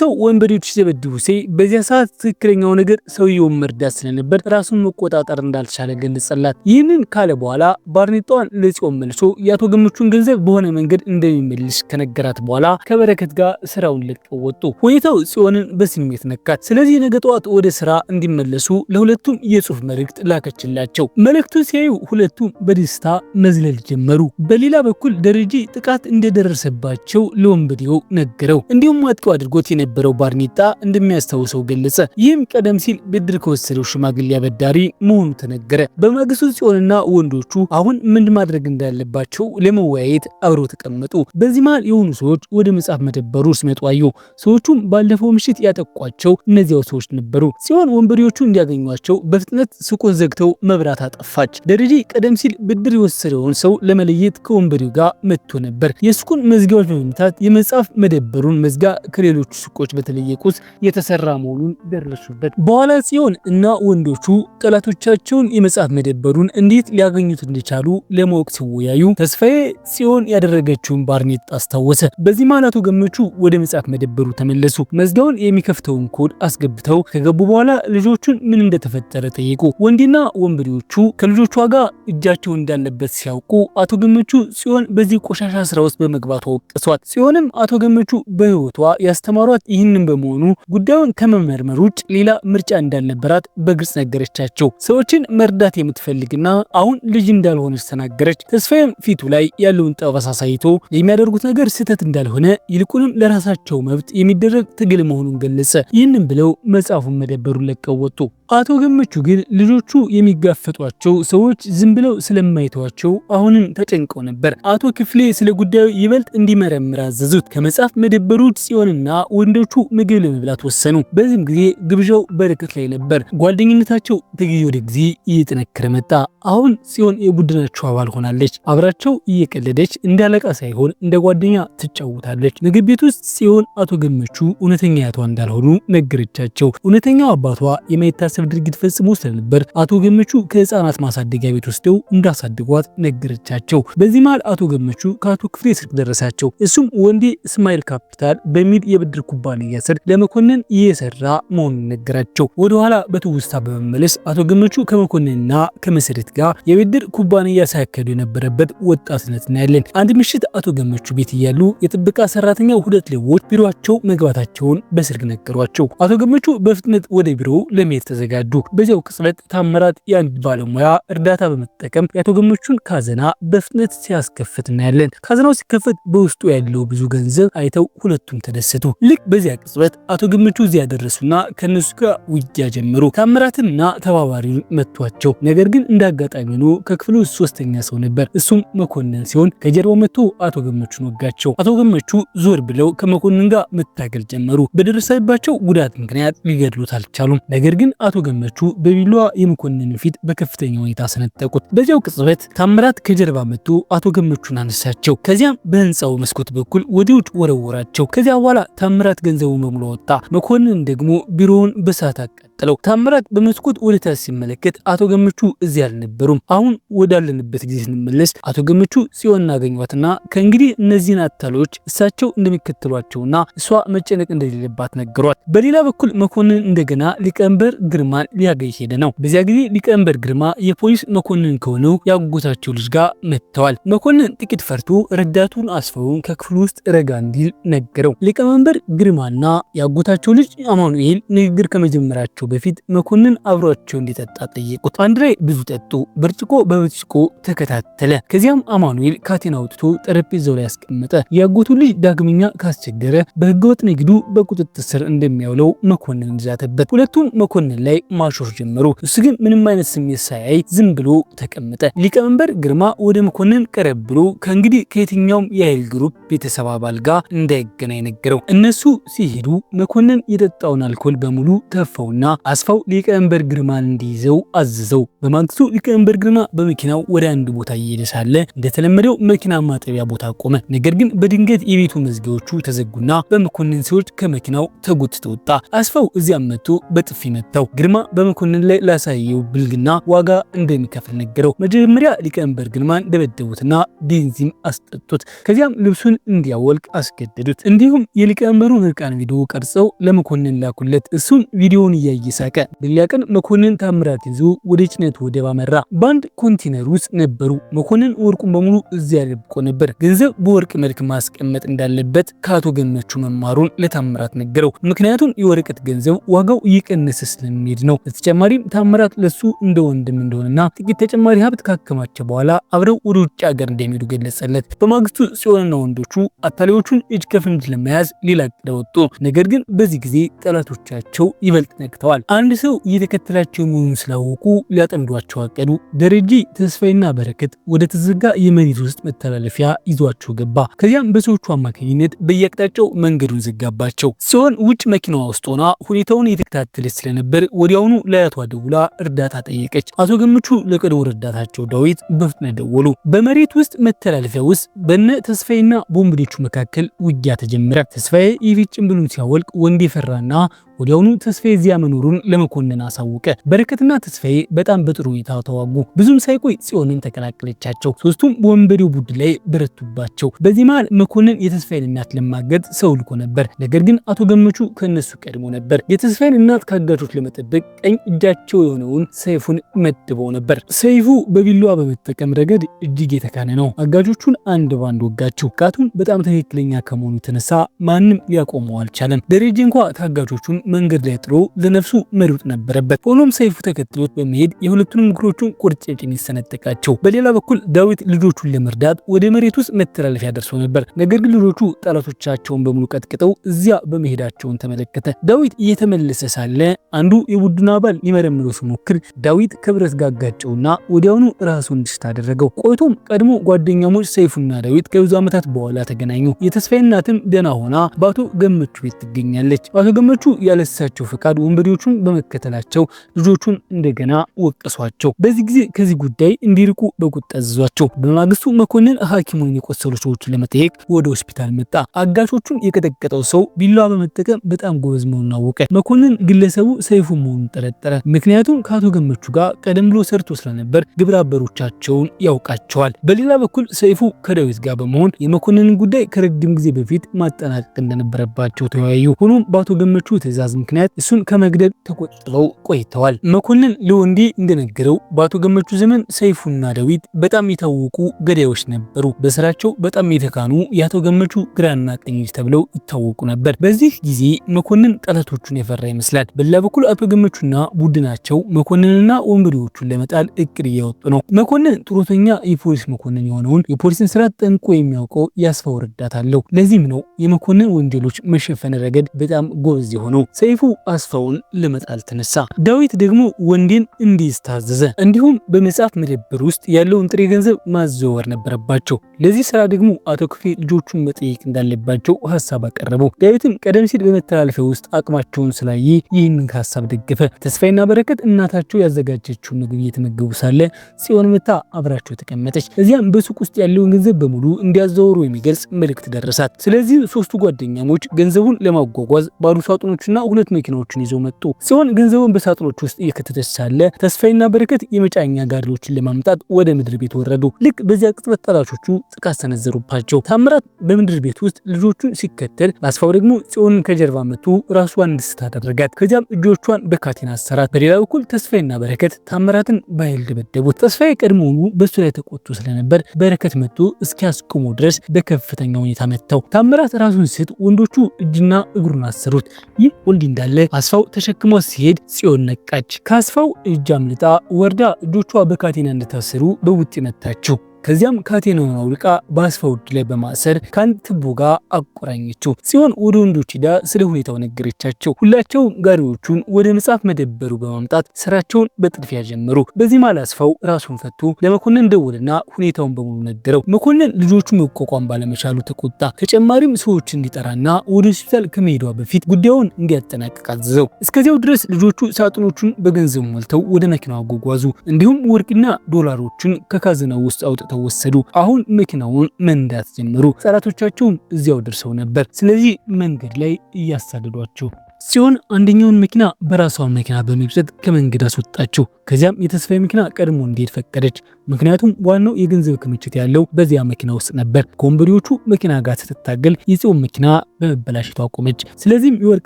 ሰው ወንበዴዎች ሲደበድቡ ሳይ በዚያ ሰዓት ትክክለኛው ነገር ሰውየውን መርዳት ስለነበር ራሱን መቆጣጠር እንዳልቻለ ገለጸላት። ይህንን ካለ በኋላ ባርኔጣዋን ለጽዮን መልሶ የአቶ ገመቹን ገንዘብ በሆነ መንገድ እንደሚመልስ ከነገራት በኋላ ከበረከት ጋር ስራውን ለቀው ወጡ። ሁኔታው ጽዮንን በስሜት ነካት። ስለዚህ ነገ ጠዋት ወደ ስራ እንዲመለሱ ለሁለቱም የጽሁፍ መልእክት ላከችላቸው። መልእክቱን ሲያዩ ሁለቱም በደስታ መዝለል ጀመሩ። በሌላ በኩል ደረጀ ጥቃት እንደደረሰባቸው ለወንበዴው ነገረው። እንዲሁም አጥቂው አድርጎት የነበረው ባርኔጣ እንደሚያስታውሰው ገለጸ። ይህም ቀደም ሲል ብድር ከወሰደው ሽማግሌ አበዳሪ መሆኑ ተነገረ። በማግስቱ ጽዮንና ወንዶቹ አሁን ምን ማድረግ እንዳለባቸው ለመወያየት አብረው ተቀመጡ። በዚህ መሃል የሆኑ ሰዎች ወደ መጽሐፍ መደበሩ ሲመጡ አዩ። ሰዎቹም ባለፈው ምሽት ያጠቋቸው እነዚያው ሰዎች ነበሩ። ጽዮን ወንበዴዎቹ እንዲያገኟቸው በፍጥነት ሱቁን ዘግተው መብራት አጠፋች። ደረጀ ቀደም ሲል ብድር የወሰደውን ሰው ለመለየት ከወንበዴው ጋር መጥቶ ነበር። የሱቁን መዝጊያዎች በመምታት የመጽሐፍ መደበሩን መዝጊያ ከሌሎቹ ሱቆች በተለየ ቁስ የተሰራ መሆኑን ደረሱበት። በኋላ ጽዮን እና ወንዶቹ ጠላቶቻቸውን የመጽሐፍ መደበሩን እንዴት ሊያገኙት እንደቻሉ ለማወቅ ሲወያዩ ተስፋዬ ጽዮን ያደረገችውን ባርኔጣ አስታወሰ። በዚህ ማለት አቶ ገመቹ ወደ መጽሐፍ መደበሩ ተመለሱ። መዝጊያውን የሚከፍተውን ኮድ አስገብተው ከገቡ በኋላ ልጆቹን ምን እንደተፈጠረ ጠየቁ። ወንዲና ወንበዴዎቹ ከልጆቿ ጋር እጃቸው እንዳለበት ሲያውቁ አቶ ገመቹ ጽዮን በዚህ ቆሻሻ ስራ ውስጥ በመግባቷ ወቀሷት። ጽዮንም አቶ ገመቹ በህይወቷ ያስተማሯት ይህንን በመሆኑ ጉዳዩን ከመመርመር ውጭ ሌላ ምርጫ እንዳልነበራት በግልጽ ነገረቻቸው። ሰዎችን መርዳት የምትፈልግና አሁን ልጅ እንዳልሆነች ተናገረች። ተስፋዬም ፊቱ ላይ ያለውን ጠባሳ ሳይቶ የሚያደርጉት ነገር ስህተት እንዳልሆነ ይልቁንም ለራሳቸው መብት የሚደረግ ትግል መሆኑን ገለጸ። ይህንን ብለው መጽሐፉን መደበሩን ለቀው ወጡ። አቶ ገመቹ ግን ልጆቹ የሚጋፈጧቸው ሰዎች ዝም ብለው ስለማይተዋቸው አሁንም ተጨንቀው ነበር። አቶ ክፍሌ ስለ ጉዳዩ ይበልጥ እንዲመረምር አዘዙት። ከመጽሐፍ መደብሩ ጽዮንና ወንዶቹ ምግብ ለመብላት ወሰኑ። በዚህም ጊዜ ግብዣው በረከት ላይ ነበር። ጓደኝነታቸው ከጊዜ ወደ ጊዜ እየጠነከረ መጣ። አሁን ጽዮን የቡድናቸው አባል ሆናለች። አብራቸው እየቀለደች እንደ አለቃ ሳይሆን እንደ ጓደኛ ትጫወታለች። ምግብ ቤት ውስጥ ጽዮን አቶ ገመቹ እውነተኛ አያቷ እንዳልሆኑ ነገረቻቸው። እውነተኛው አባቷ የማይታሰብ ድርጊት ፈጽሞ ስለነበር አቶ ገመቹ ከህፃናት ማሳደጊያ ቤት ወስደው እንዳሳድጓት ነገረቻቸው። በዚህ መሃል አቶ ገመቹ ከአቶ ክፍሌ ስልክ ደረሳቸው። እሱም ወንዴ ስማይል ካፒታል በሚል የብድር ኩባንያ ስር ለመኮንን እየሰራ መሆኑን ነገራቸው። ወደኋላ በትውስታ በመመለስ አቶ ገመቹ ከመኮንንና ከመሰረት ጋር የብድር ኩባንያ ሳያካሂዱ የነበረበት ወጣትነት እናያለን። አንድ ምሽት አቶ ገመቹ ቤት እያሉ የጥበቃ ሰራተኛው ሁለት ሌቦች ቢሮአቸው መግባታቸውን በስልክ ነገሯቸው። አቶ ገመቹ በፍጥነት ወደ ቢሮ ለመሄድ ተዘጋጁ። በዚያው ቅጽበት ታምራት የአንድ ባለሙያ እርዳታ በመጠቀም የአቶ ገመቹን ካዝና በፍጥነት ሲያስከፍት እናያለን። ካዝናው ሲከፈት በውስጡ ያለው ብዙ ገንዘብ አይተው ሁለቱም ተደሰቱ። ልክ በዚያ ቅጽበት አቶ ገመቹ እዚያ ደረሱና ከነሱ ጋር ውጊያ ጀመሩ። ታምራትና ተባባሪውን መቷቸው። ነገር ግን እንዳጋጣሚ ሆኖ ከክፍሉ ሶስተኛ ሰው ነበር። እሱም መኮንን ሲሆን ከጀርባው መጥቶ አቶ ገመቹን ወጋቸው። አቶ ገመቹ ዞር ብለው ከመኮንን ጋር መታገል ጀመሩ። በደረሰባቸው ጉዳት ምክንያት ሊገድሉት አልቻሉም። ነገር ግን አቶ ገመቹ በቢላዋ የመኮንን ፊት በከፍተኛ ሁኔታ ሰነጠቁት። በዚያው ቅጽበት ታምራት ከጀርባ መጥቶ አቶ ገመቹን አነሳቸው። ከዚያም በህንፃው መስኮት በኩል ወደ ውጭ ወረወራቸው። ከዚያ በኋላ ታምራት ገንዘቡን በሙሉ ወጣ። መኮንን ደግሞ ቢሮውን በሳት አቃጠለው። ታምራት በመስኮት ወደ ታች ሲመለከት አቶ ገመቹ እዚያ አልነበሩም። አሁን ወዳለንበት ጊዜ ስንመለስ አቶ ገመቹ ጽዮንን አገኟትና ከእንግዲህ እነዚህን አታሎች እሳቸው እንደሚከተሏቸውና እሷ መጨነቅ እንደሌለባት ነገሯት። በሌላ በኩል መኮንን እንደገና ሊቀመንበር ግርማን ሊያገኝ ሄደ ነው። በዚያ ጊዜ ሊቀመንበር ግርማ የፖሊስ መኮንን ከሆነው ያጎታቸው ልጅ ጋር መጥተዋል። መኮንን ጥቂት ፈርቶ ረዳቱን አስፈውን ከክፍሉ ውስጥ ረጋ እንዲል ነገረው። ሊቀመንበር ግርማና ያጎታቸው ልጅ አማኑኤል ንግግር ከመጀመራቸው በፊት መኮንን አብሯቸው እንዲጠጣ ጠየቁት። አንድ ላይ ብዙ ጠጡ። ብርጭቆ በብርጭቆ ተከታተለ። ከዚያም አማኑኤል ካቴና አውጥቶ ጠረጴዛው ላይ ያስቀመጠ። ያጎቱ ልጅ ዳግመኛ ካስቸገረ በህገወጥ ንግዱ በቁጥጥር ስር እንደሚያውለው መኮንን ዛተበት። ሁለቱም መኮንን ላይ ማሾር ጀመሩ። እሱ ግን ምንም አይነት ስሜት ሳያይ ዝም ብሎ ተቀመጠ። ሊቀመንበር ግርማ ወደ መኮንን ቀረብ ብሎ ከእንግዲህ ከየትኛውም የኃይል ግሩፕ ቤተሰብ አባል ጋር እንዳይገናኝ ነገረው። እነሱ ሲሄዱ መኮንን የጠጣውን አልኮል በሙሉ ተፋውና አስፋው ሊቀመንበር ግርማን እንዲይዘው አዘዘው። በማግስቱ ሊቀመንበር ግርማ በመኪናው ወደ አንድ ቦታ እየሄደ ሳለ እንደተለመደው መኪና ማጠቢያ ቦታ ቆመ። ነገር ግን በድንገት የቤቱ መዝጊያዎቹ ተዘጉና በመኮንን ሰዎች ከመኪናው ተጎትተው ወጣ። አስፋው እዚያም መጥቶ በጥፊ መታው። ግርማ በመኮንን ላይ ላሳየው ብልግና ዋጋ እንደሚከፍል ነገረው። መጀመሪያ ሊቀመንበር ግርማን ደበደቡትና ቤንዚን አስጠጡት። ከዚያም ልብሱን እንዲያወልቅ አስገደዱት። እንዲሁም የሊቀመንበሩን እርቃን ቪዲዮ ቀርጸው ለመኮንን ላኩለት። እሱም ቪዲዮውን እያየ ሳቀ። በሌላ ቀን መኮንን ታምራት ይዞ ወደ ጭነት ወደብ አመራ። በአንድ ኮንቴነር ውስጥ ነበሩ። መኮንን ወርቁን በሙሉ እዚያ ደብቆ ነበር። ገንዘብ በወርቅ መልክ ማስቀመጥ እንዳለበት ከአቶ ገመቹ መማሩን ለታምራት ነገረው። ምክንያቱም የወረቀት ገንዘብ ዋጋው እየቀነሰ ስለሚሄድ ነው። በተጨማሪም ታምራት ለሱ እንደ ወንድም እንደሆነና ጥቂት ተጨማሪ ሀብት ካከማቸ በኋላ አብረው ወደ ውጭ ሀገር እንደሚሄዱ ገለጸለት። በማግስቱ ጽዮንና ወንዶቹ አታላዮቹን እጅ ከፍንጅ ለመያዝ ሌላ ዕቅድ ወጡ። ነገር ግን በዚህ ጊዜ ጠላቶቻቸው ይበልጥ ነቅተዋል። አንድ ሰው እየተከተላቸው መሆኑን ስላወቁ ሊያጠምዷቸው አቀዱ። ደረጀ፣ ተስፋይና በረከት ወደ ተዘጋ የመሬት ውስጥ መተላለፊያ ይዟቸው ገባ። ከዚያም በሰዎቹ አማካኝነት በየአቅጣጫው መንገዱን ዘጋባቸው። ጽዮን ውጭ መኪናዋ ውስጥ ሆና ሁኔታውን እየተከታተለች ስለነበር ወዲያውኑ ለአያቷ ደውላ እርዳታ ጠየቀች። አቶ ገመቹ ለቀድሞ ረዳታቸው ዳዊት በፍጥነት ደወሉ። በመሬት ውስጥ መተላለፊያ ውስጥ በነ ተስፋይና ቦምብዴቹ መካከል ውጊያ ተጀመረ። ተስፋዬ የፊት ጭንብሉን ሲያወልቅ ወንዴ ፈራና ወዲያውኑ ተስፋዬ እዚያ መኖሩን ለመኮንን አሳወቀ። በረከትና ተስፋዬ በጣም በጥሩ ሁኔታ ተዋጉ። ብዙም ሳይቆይ ጽዮንን ተቀላቀለቻቸው። ሶስቱም በወንበዴው ቡድን ላይ በረቱባቸው። በዚህ መሃል መኮንን የተስፋዬን እናት ለማገድ ሰው ልኮ ነበር። ነገር ግን አቶ ገመቹ ከነሱ ቀድሞ ነበር። የተስፋዬን እናት ከአጋቾች ለመጠበቅ ቀኝ እጃቸው የሆነውን ሰይፉን መድበው ነበር። ሰይፉ በቢላዋ በመጠቀም ረገድ እጅግ የተካነ ነው። አጋቾቹን አንድ ባንድ ወጋቸው። ቃቱን በጣም ትክክለኛ ከመሆኑ የተነሳ ማንም ሊያቆመው አልቻለም። ደረጀ እንኳ ታጋቾቹን መንገድ ላይ ጥሎ ለነፍሱ መሮጥ ነበረበት። ሆኖም ሰይፉ ተከትሎት በመሄድ የሁለቱንም እግሮቹን ቁርጭምጭሚት ሰነጠቃቸው። በሌላ በኩል ዳዊት ልጆቹን ለመርዳት ወደ መሬት ውስጥ መተላለፊያ ደርሶ ነበር። ነገር ግን ልጆቹ ጠላቶቻቸውን በሙሉ ቀጥቅጠው እዚያ በመሄዳቸውን ተመለከተ። ዳዊት እየተመለሰ ሳለ አንዱ የቡድኑ አባል ሊመረምረው ሲሞክር ዳዊት ከብረት ጋር አጋጨውና ወዲያውኑ ራሱን እንዲስት አደረገው። ቆይቶም ቀድሞ ጓደኛሞች ሰይፉና ዳዊት ከብዙ ዓመታት በኋላ ተገናኙ። የተስፋዬ እናትም ደህና ሆና በአቶ ገመቹ ቤት ትገኛለች። አቶ ገመቹ ያለሳቸው ፈቃድ ወንበዴዎቹን በመከተላቸው ልጆቹን እንደገና ወቀሷቸው። በዚህ ጊዜ ከዚህ ጉዳይ እንዲርቁ በቁጣ አዘዟቸው። በማግስቱ መኮንን ሐኪሙን የቆሰሉ ሰዎችን ለመጠየቅ ወደ ሆስፒታል መጣ። አጋቾቹን የቀጠቀጠው ሰው ቢላዋ በመጠቀም በጣም ጎበዝ መሆኑን አወቀ። መኮንን ግለሰቡ ሰይፉ መሆኑን ጠረጠረ። ምክንያቱም ከአቶ ገመቹ ጋር ቀደም ብሎ ሰርቶ ስለነበር ግብረ አበሮቻቸውን ያውቃቸዋል። በሌላ በኩል ሰይፉ ከዳዊት ጋር በመሆን የመኮንንን ጉዳይ ከረጅም ጊዜ በፊት ማጠናቀቅ እንደነበረባቸው ተወያዩ። ሆኖም በአቶ ገመቹ ትዕዛዝ ምክንያት እሱን ከመግደል ተቆጥበው ቆይተዋል። መኮንን ለወንዴ እንደነገረው በአቶ ገመቹ ዘመን ሰይፉና ዳዊት በጣም የታወቁ ገዳዮች ነበሩ። በስራቸው በጣም የተካኑ የአቶ ገመቹ ግራና ቀኝ ተብለው ይታወቁ ነበር። በዚህ ጊዜ መኮንን ጠላቶቹን የፈራ ይመስላል። በሌላ በኩል አቶ ገመቹና ቡድናቸው መኮንንና ወንበዴዎቹን ለመጣል እቅድ እያወጡ ነው። መኮንን ጡረተኛ የፖሊስ መኮንን የሆነውን የፖሊስን ስራ ጠንቆ የሚያውቀው ያስፋው ረዳት አለው። ለዚህም ነው የመኮንን ወንጀሎች መሸፈን ረገድ በጣም ጎበዝ የሆነው። ሰይፉ አስፋውን ለመጣል ተነሳ። ዳዊት ደግሞ ወንዴን እንዲይዝ ታዘዘ። እንዲሁም በመጽሐፍ መደብር ውስጥ ያለውን ጥሬ ገንዘብ ማዘዋወር ነበረባቸው። ለዚህ ስራ ደግሞ አቶ ክፌ ልጆቹን መጠየቅ እንዳለባቸው ሀሳብ አቀረቡ። ዳዊትም ቀደም ሲል በመተላለፊያ ውስጥ አቅማቸውን ስላየ ይህንን ሀሳብ ደገፈ። ተስፋዬና በረከት እናታቸው ያዘጋጀችውን ምግብ እየተመገቡ ሳለ ጽዮን መታ አብራቸው ተቀመጠች። እዚያም በሱቅ ውስጥ ያለውን ገንዘብ በሙሉ እንዲያዘዋውሩ የሚገልጽ መልእክት ደረሳት። ስለዚህ ሶስቱ ጓደኛሞች ገንዘቡን ለማጓጓዝ ባዶ ሳጥኖችና ሁለት መኪናዎችን ይዘው መጡ። ጽዮን ገንዘቡን በሳጥኖች ውስጥ እየከተተች ሳለ ተስፋዬና በረከት የመጫኛ ጋሪዎችን ለማምጣት ወደ ምድር ቤት ወረዱ። ልክ በዚያ ቅጽበት ጠላቶቹ ጥቃት ሰነዘሩባቸው። ታምራት በምድር ቤት ውስጥ ልጆቹን ሲከተል፣ አስፋው ደግሞ ጽዮንን ከጀርባ መቱ ራሷን እንድስት አደረጋት። ከዚያም እጆቿን በካቴና አሰራት። በሌላ በኩል ተስፋዬና በረከት ታምራትን በኃይል ደበደቡት። ተስፋዬ ቀድሞውኑ በሱ ላይ ተቆጥቶ ስለነበር በረከት መጥቶ እስኪያስቆሙ ድረስ በከፍተኛ ሁኔታ መታው። ታምራት ራሱን ስት ወንዶቹ እጅና እግሩን አሰሩት። ይህ ወንድ እንዳለ አስፋው ተሸክሞ ሲሄድ ጽዮን ነቃች። ከአስፋው እጅ አምልጣ ወርዳ እጆቿ በካቴና እንደታሰሩ በውጤ መታችው። ከዚያም ካቴናውን አውልቃ በአስፋው እጅ ላይ በማሰር ከአንድ ትቦ ጋር አቆራኘችው። ጽዮን ወደ ወንዶች ሄዳ ስለ ሁኔታው ነገረቻቸው። ሁላቸው ጋሪዎቹን ወደ መጽሐፍ መደበሩ በማምጣት ስራቸውን በጥድፊያ ጀመሩ። በዚህ መሃል አስፋው ራሱን ፈቶ ለመኮንን ደወለና ሁኔታውን በሙሉ ነገረው። መኮንን ልጆቹ መቋቋም ባለመቻሉ ተቆጣ። ተጨማሪም ሰዎች እንዲጠራና ወደ ሆስፒታል ከመሄዷ በፊት ጉዳዩን እንዲያጠናቅቅ አዘዘው። እስከዚያው ድረስ ልጆቹ ሳጥኖቹን በገንዘብ ሞልተው ወደ መኪናው አጓጓዙ። እንዲሁም ወርቅና ዶላሮችን ከካዝናው ውስጥ አውጥተው ወሰዱ። አሁን መኪናውን መንዳት ጀመሩ። ጠላቶቻቸውም እዚያው ደርሰው ነበር። ስለዚህ መንገድ ላይ እያሳደዷቸው ጽዮን አንደኛውን መኪና በራሷ መኪና በመግጨት ከመንገድ አስወጣቸው። ከዚያም የተስፋዬ መኪና ቀድሞ እንዲሄድ ፈቀደች። ምክንያቱም ዋናው የገንዘብ ክምችት ያለው በዚያ መኪና ውስጥ ነበር። ከወንበዴዎቹ መኪና ጋር ስትታገል የጽዮን መኪና በመበላሸቷ ቆመች። ስለዚህም የወርቅ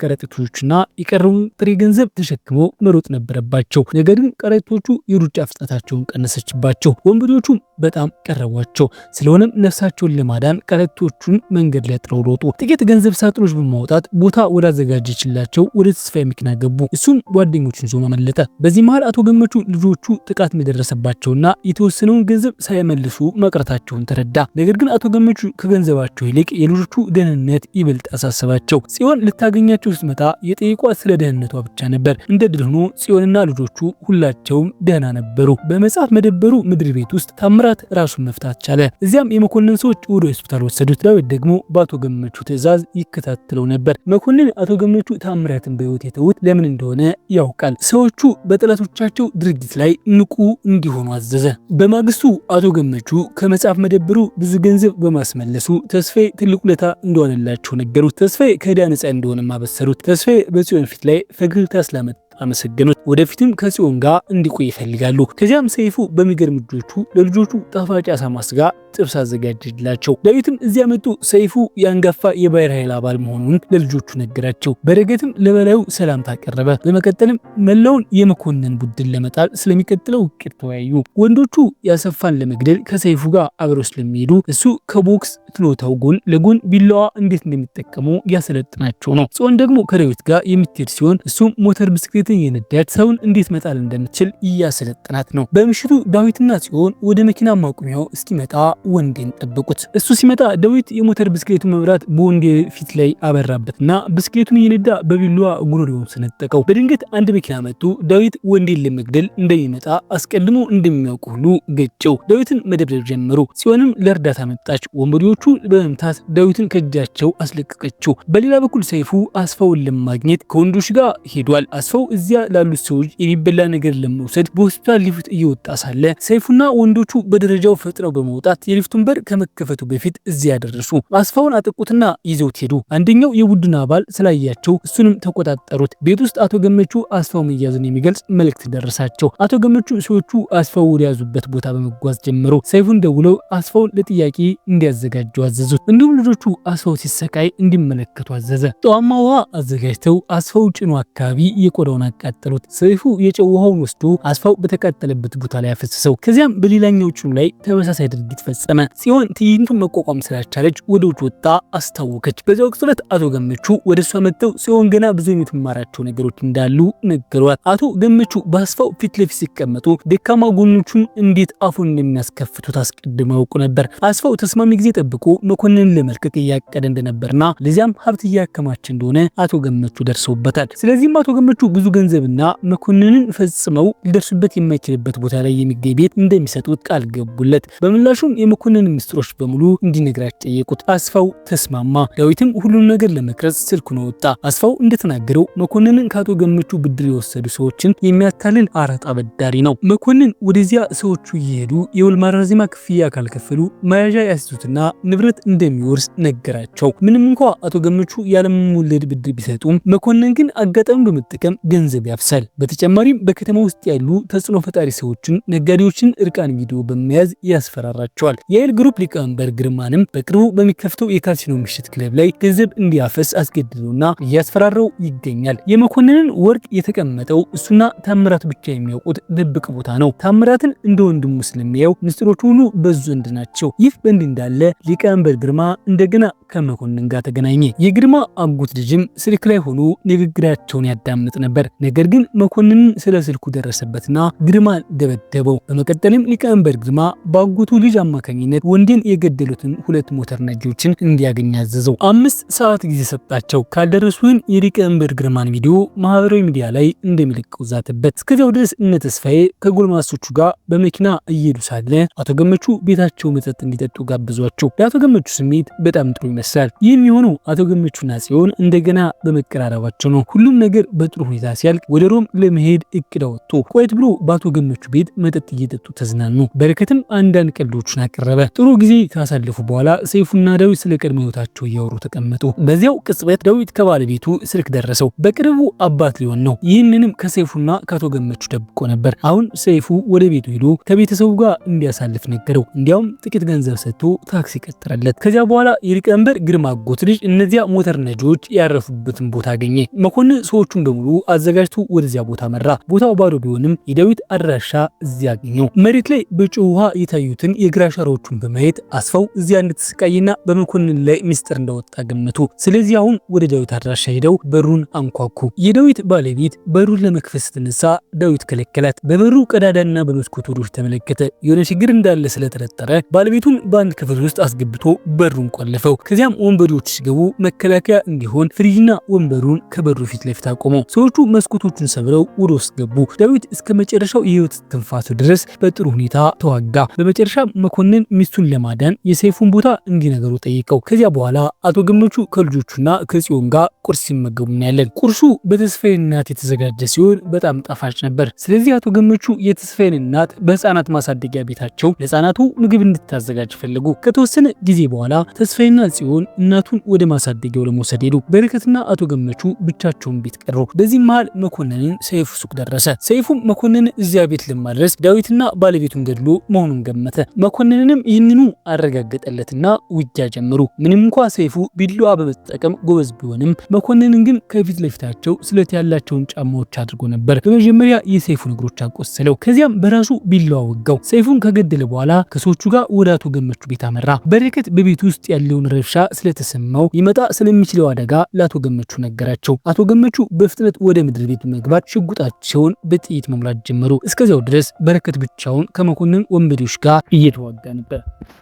ከረጢቶችና የቀረውን ጥሬ ገንዘብ ተሸክመው መሮጥ ነበረባቸው። ነገር ግን ከረጢቶቹ የሩጫ ፍጥነታቸውን ቀነሰችባቸው። ወንበዴዎቹ በጣም ቀረቧቸው። ስለሆነም ነፍሳቸውን ለማዳን ከረጢቶቹን መንገድ ላይ ጥለው ሮጡ። ጥቂት ገንዘብ ሳጥኖች በማውጣት ቦታ ወዳዘጋጀችላቸው ወደ ተስፋዬ መኪና ገቡ። እሱም ጓደኞቹን ይዞ መመለጠ። በዚህ መሃል አቶ ገመቹ ልጆቹ ጥቃት እንደደረሰባቸውና የተወሰነውን ገንዘብ ሳይመልሱ መቅረታቸውን ተረዳ። ነገር ግን አቶ ገመቹ ከገንዘባቸው ይልቅ የልጆቹ ደህንነት ይበልጥ አሳሰባቸው። ጽዮን ልታገኛቸው ስትመጣ የጠየቋት ስለ ደህንነቷ ብቻ ነበር። እንደ ድል ሆኖ ጽዮንና ልጆቹ ሁላቸውም ደህና ነበሩ። በመጽሐፍ መደበሩ ምድር ቤት ውስጥ ታምራት ራሱን መፍታት ቻለ። እዚያም የመኮንን ሰዎች ወደ ሆስፒታል ወሰዱት። ዳዊት ደግሞ በአቶ ገመቹ ትዕዛዝ ይከታተለው ነበር። መኮንን አቶ ገመቹ ታምራትን በህይወት የተዉት ለምን እንደሆነ ያውቃል። ሰዎቹ በጠላቶቻቸው ድርጊት ላይ ንቁ እንዲሆኑ አዘዘ። በማግስቱ አቶ ገመቹ ከመጽሐፍ መደብሩ ብዙ ገንዘብ በማስመለሱ ተስፋዬ ትልቅ ውለታ እንደሆነላቸው ነገሩት። ተስፋዬ ከዕዳ ነፃ እንደሆነ ማበሰሩት። ተስፋዬ በጽዮን ፊት ላይ ፈገግታ ስላመጣ አመሰገኑት። ወደፊትም ከጽዮን ጋር እንዲቆይ ይፈልጋሉ። ከዚያም ሰይፉ በሚገርም እጆቹ ለልጆቹ ጣፋጭ አሳማ ስጋ ጥብስ አዘጋጀላቸው። ዳዊትም እዚያ መጡ ሰይፉ ያንጋፋ የባህር ኃይል አባል መሆኑን ለልጆቹ ነገራቸው። በረከትም ለበላዩ ሰላምታ አቀረበ። በመቀጠልም መላውን የመኮንን ቡድን ለመጣል ስለሚቀጥለው እቅድ ተወያዩ። ወንዶቹ ያሰፋን ለመግደል ከሰይፉ ጋር አብረው ስለሚሄዱ እሱ ከቦክስ ችሎታው ጎን ለጎን ቢላዋ እንዴት እንደሚጠቀሙ ያሰለጥናቸው ነው። ጽዮን ደግሞ ከዳዊት ጋር የምትሄድ ሲሆን እሱም ሞተር ብስክሌትን የነዳች ሰውን እንዴት መጣል እንደምትችል እያሰለጥናት ነው። በምሽቱ ዳዊትና ጽዮን ወደ መኪና ማቆሚያው እስኪመጣ ወንዴን ጠበቁት። እሱ ሲመጣ ዳዊት የሞተር ብስክሌቱ መብራት በወንዴ ፊት ላይ አበራበትና ብስክሌቱን እየነዳ በቢላዋ ጉሮሮውን ሰነጠቀው። በድንገት አንድ መኪና መጡ። ዳዊት ወንዴን ለመግደል እንደሚመጣ አስቀድሞ እንደሚያውቁ ሁሉ ገጨው። ዳዊትን መደብደብ ጀመሩ። ጽዮንም ለእርዳታ መጣች። ወንበዴዎቹ በመምታት ዳዊትን ከእጃቸው አስለቀቀችው። በሌላ በኩል ሰይፉ አስፋውን ለማግኘት ከወንዶች ጋር ሄዷል። አስፋው እዚያ ላሉት ሰዎች የሚበላ ነገር ለመውሰድ በሆስፒታል ሊፍት እየወጣ ሳለ ሰይፉና ወንዶቹ በደረጃው ፈጥነው በመውጣት የሊፍቱን በር ከመከፈቱ በፊት እዚያ ደረሱ። አስፋውን አጠቁትና ይዘውት ሄዱ። አንደኛው የቡድን አባል ስላያቸው እሱንም ተቆጣጠሩት። ቤት ውስጥ አቶ ገመቹ አስፋው መያዙን የሚገልጽ መልእክት ደረሳቸው። አቶ ገመቹ ሰዎቹ አስፋው ወደ ያዙበት ቦታ በመጓዝ ጀመሩ። ሰይፉን ደውለው አስፋውን ለጥያቄ እንዲያዘጋጁ አዘዙት። እንዲሁም ልጆቹ አስፋው ሲሰቃይ እንዲመለከቱ አዘዘ። ጨዋማ ውሃ አዘጋጅተው አስፋው ጭኑ አካባቢ የቆዳውን አቃጠሉት። ሰይፉ የጨው ውሃውን ወስዶ አስፋው በተቃጠለበት ቦታ ላይ አፈሰሰው። ከዚያም በሌላኛው ጭኑ ላይ ተመሳሳይ ድርጊት ፈጸመ። ጽዮን ትዕይንቱን መቋቋም ስላልቻለች ወደ ውጭ ወጣ አስታወከች። በዚያ ወቅት አቶ ገመቹ ወደ እሷ መጥተው ጽዮን ገና ብዙ የምትማራቸው ነገሮች እንዳሉ ነገሯት። አቶ ገመቹ በአስፋው ፊት ለፊት ሲቀመጡ ደካማ ጎኖቹን እንዴት አፉን እንደሚያስከፍቱት አስቀድመው ያውቁ ነበር። አስፋው ተስማሚ ጊዜ ጠብቆ መኮንንን ለመልቀቅ እያቀደ እንደነበርና ለዚያም ሀብት እያከማቸ እንደሆነ አቶ ገመቹ ደርሰውበታል። ስለዚህም አቶ ገመቹ ብዙ ገንዘብና መኮንንን ፈጽመው ሊደርሱበት የማይችልበት ቦታ ላይ የሚገኝ ቤት እንደሚሰጡት ቃል ገቡለት። በምላሹም የመኮንን ሚስጥሮች በሙሉ እንዲነግራቸው ጠየቁት። አስፋው ተስማማ። ዳዊትም ሁሉም ነገር ለመቅረጽ ስልኩን ወጣ። አስፋው እንደተናገረው መኮንንን ከአቶ ገመቹ ብድር የወሰዱ ሰዎችን የሚያታልል አራጣ አበዳሪ ነው። መኮንን ወደዚያ ሰዎቹ እየሄዱ የውል ማራዘሚያ ክፍያ ካልከፈሉ መያዣ ያስይዙትና ንብረት እንደሚወርስ ነገራቸው። ምንም እንኳ አቶ ገመቹ ያለምንም ወለድ ብድር ቢሰጡም መኮንን ግን አጋጣሚ በመጠቀም ገንዘብ ያፍሳል። በተጨማሪም በከተማ ውስጥ ያሉ ተጽዕኖ ፈጣሪ ሰዎችን፣ ነጋዴዎችን እርቃን ቪዲዮ በመያዝ ያስፈራራቸዋል። የኃይል ግሩፕ ሊቀመንበር ግርማንም በቅርቡ በሚከፍተው የካሲኖ ምሽት ክለብ ላይ ገንዘብ እንዲያፈስ አስገድዶና እያስፈራራው ይገኛል። የመኮንንን ወርቅ የተቀመጠው እሱና ታምራት ብቻ የሚያውቁት ድብቅ ቦታ ነው። ታምራትን እንደ ወንድሙ ስለሚያየው ምስጢሮቹ ሁሉ በዙ ዘንድ ናቸው። ይህ በእንዲህ እንዳለ ሊቀመንበር ግርማ እንደገና ከመኮንን ጋር ተገናኘ። የግርማ አጎት ልጅም ስልክ ላይ ሆኖ ንግግራቸውን ያዳምጥ ነበር። ነገር ግን መኮንንን ስለ ስልኩ ደረሰበትና ግርማን ደበደበው። በመቀጠልም ሊቀመንበር ግርማ በአጎቱ ልጅ አማካኝነት ወንዴን የገደሉትን ሁለት ሞተር ነጂዎችን እንዲያገኝ አዘዘው። 5 ሰዓት ጊዜ ሰጣቸው። ካልደረሱን የሊቀመንበር ግርማን ቪዲዮ ማህበራዊ ሚዲያ ላይ እንደሚለቀው ዛተበት። እስከዚያው ድረስ እነ ተስፋዬ ከጎልማሶቹ ጋር በመኪና እየሄዱ ሳለ አቶ ገመቹ ቤታቸው መጠጥ እንዲጠጡ ጋብዟቸው። የአቶ ገመቹ ስሜት በጣም ጥሩ ይመስላል። ይህም የሆነው አቶ ገመቹና ጽዮን እንደገና በመቀራረባቸው ነው። ሁሉም ነገር በጥሩ ሁኔታ ሲያልቅ ወደ ሮም ለመሄድ እቅድ አወጡ። ቆየት ብሎ በአቶ ገመቹ ቤት መጠጥ እየጠጡ ተዝናኑ። በረከትም አንዳንድ ቀልዶችን አቀረበ። ጥሩ ጊዜ ካሳለፉ በኋላ ሰይፉና ዳዊት ስለ ቀድሞ ህይወታቸው እያወሩ ተቀመጡ። በዚያው ቅጽበት ዳዊት ከባለቤቱ ስልክ ደረሰው። በቅርቡ አባት ሊሆን ነው። ይህንንም ከሰይፉና ከአቶ ገመቹ ደብቆ ነበር። አሁን ሰይፉ ወደ ቤቱ ሄዶ ከቤተሰቡ ጋር እንዲያሳልፍ ነገረው። እንዲያውም ጥቂት ገንዘብ ሰጥቶ ታክሲ ቀጠረለት። ከዚያ በኋላ የሊቀመንበር ግርማ አጎት ልጅ እነዚያ ሞተር ነጂዎች ያረፉበትን ቦታ አገኘ። መኮንን ሰዎቹን በሙሉ አዘጋጅቶ ወደዚያ ቦታ መራ። ቦታው ባዶ ቢሆንም የዳዊት አድራሻ እዚያ አገኘው። መሬት ላይ በጨው ውሃ የታዩትን የእግር አሻራዎቹን በማየት አስፋው እዚያ እንደተሰቃየና በመኮንን ላይ ሚስጥር እንዳወጣ ገመቱ። ስለዚህ አሁን ወደ ዳዊት አድራሻ ሄደው በሩን አንኳኩ። የዳዊት ባለቤት በሩን ለመክፈት ስትነሳ ዳዊት ከለከላት። በበሩ ቀዳዳና በመስኮቱ ዶች ተመለከተ። የሆነ ችግር እንዳለ ስለተጠረጠረ ባለቤቱን በአንድ ክፍል ውስጥ አስገብቶ በሩን ቆለፈው። ከዚያም ወንበዴዎች ሲገቡ መከላከያ እንዲሆን ፍሪጅና ወንበሩን ከበሩ ፊት ለፊት አቆመው። ሰዎቹ መስኮቶቹን ሰብረው ወደ ውስጥ ገቡ። ዳዊት እስከ መጨረሻው የህይወት ትንፋሱ ድረስ በጥሩ ሁኔታ ተዋጋ። በመጨረሻ መኮንን ሚስቱን ለማዳን የሰይፉን ቦታ እንዲነገሩ ጠይቀው። ከዚያ በኋላ አቶ ገመቹ ከልጆቹና ከጽዮን ጋር ቁርስ ሲመገቡ እናያለን። ቁርሱ በተስፋዬ እናት የተዘጋጀ ሲሆን በጣም ጣፋጭ ነበር። ስለዚህ አቶ ገመቹ የተስፋዬን እናት በህፃናት ማሳደጊያ ቤታቸው ለህፃናቱ ምግብ እንድታዘጋጅ ፈለጉ። ከተወሰነ ጊዜ በኋላ ተስፋዬና ጽዮን እናቱን ወደ ማሳደጊያው ለመውሰድ ሄዱ። በረከትና አቶ ገመቹ ብቻቸውን ቤት ቀሩ። በዚህ መሃል መኮንንን ሰይፉ ሱቅ ደረሰ። ሰይፉ መኮንን እዚያ ቤት ለማድረስ ዳዊትና ባለቤቱን ገድሎ መሆኑን ገመተ። መኮንንን መኮንንንም ይህንኑ አረጋገጠለትና ውጊያ ጀመሩ። ምንም እንኳ ሰይፉ ቢላዋ በመጠቀም ጎበዝ ቢሆንም መኮንንን ግን ከፊት ለፊታቸው ስለት ያላቸውን ጫማዎች አድርጎ ነበር። በመጀመሪያ የሰይፉን እግሮች አቆሰለው። ከዚያም በራሱ ቢላዋ ወጋው። ሰይፉን ከገደለ በኋላ ከሰዎቹ ጋር ወደ አቶ ገመቹ ቤት አመራ። በረከት በቤት ውስጥ ያለውን ረብሻ ስለተሰማው ሊመጣ ስለሚችለው አደጋ ለአቶ ገመቹ ነገራቸው። አቶ ገመቹ በፍጥነት ወደ ምድር ቤት መግባት ሽጉጣቸውን በጥይት መሙላት ጀመሩ። እስከዚያው ድረስ በረከት ብቻውን ከመኮንን ወንበዴዎች ጋር እየተዋጋ ነበር።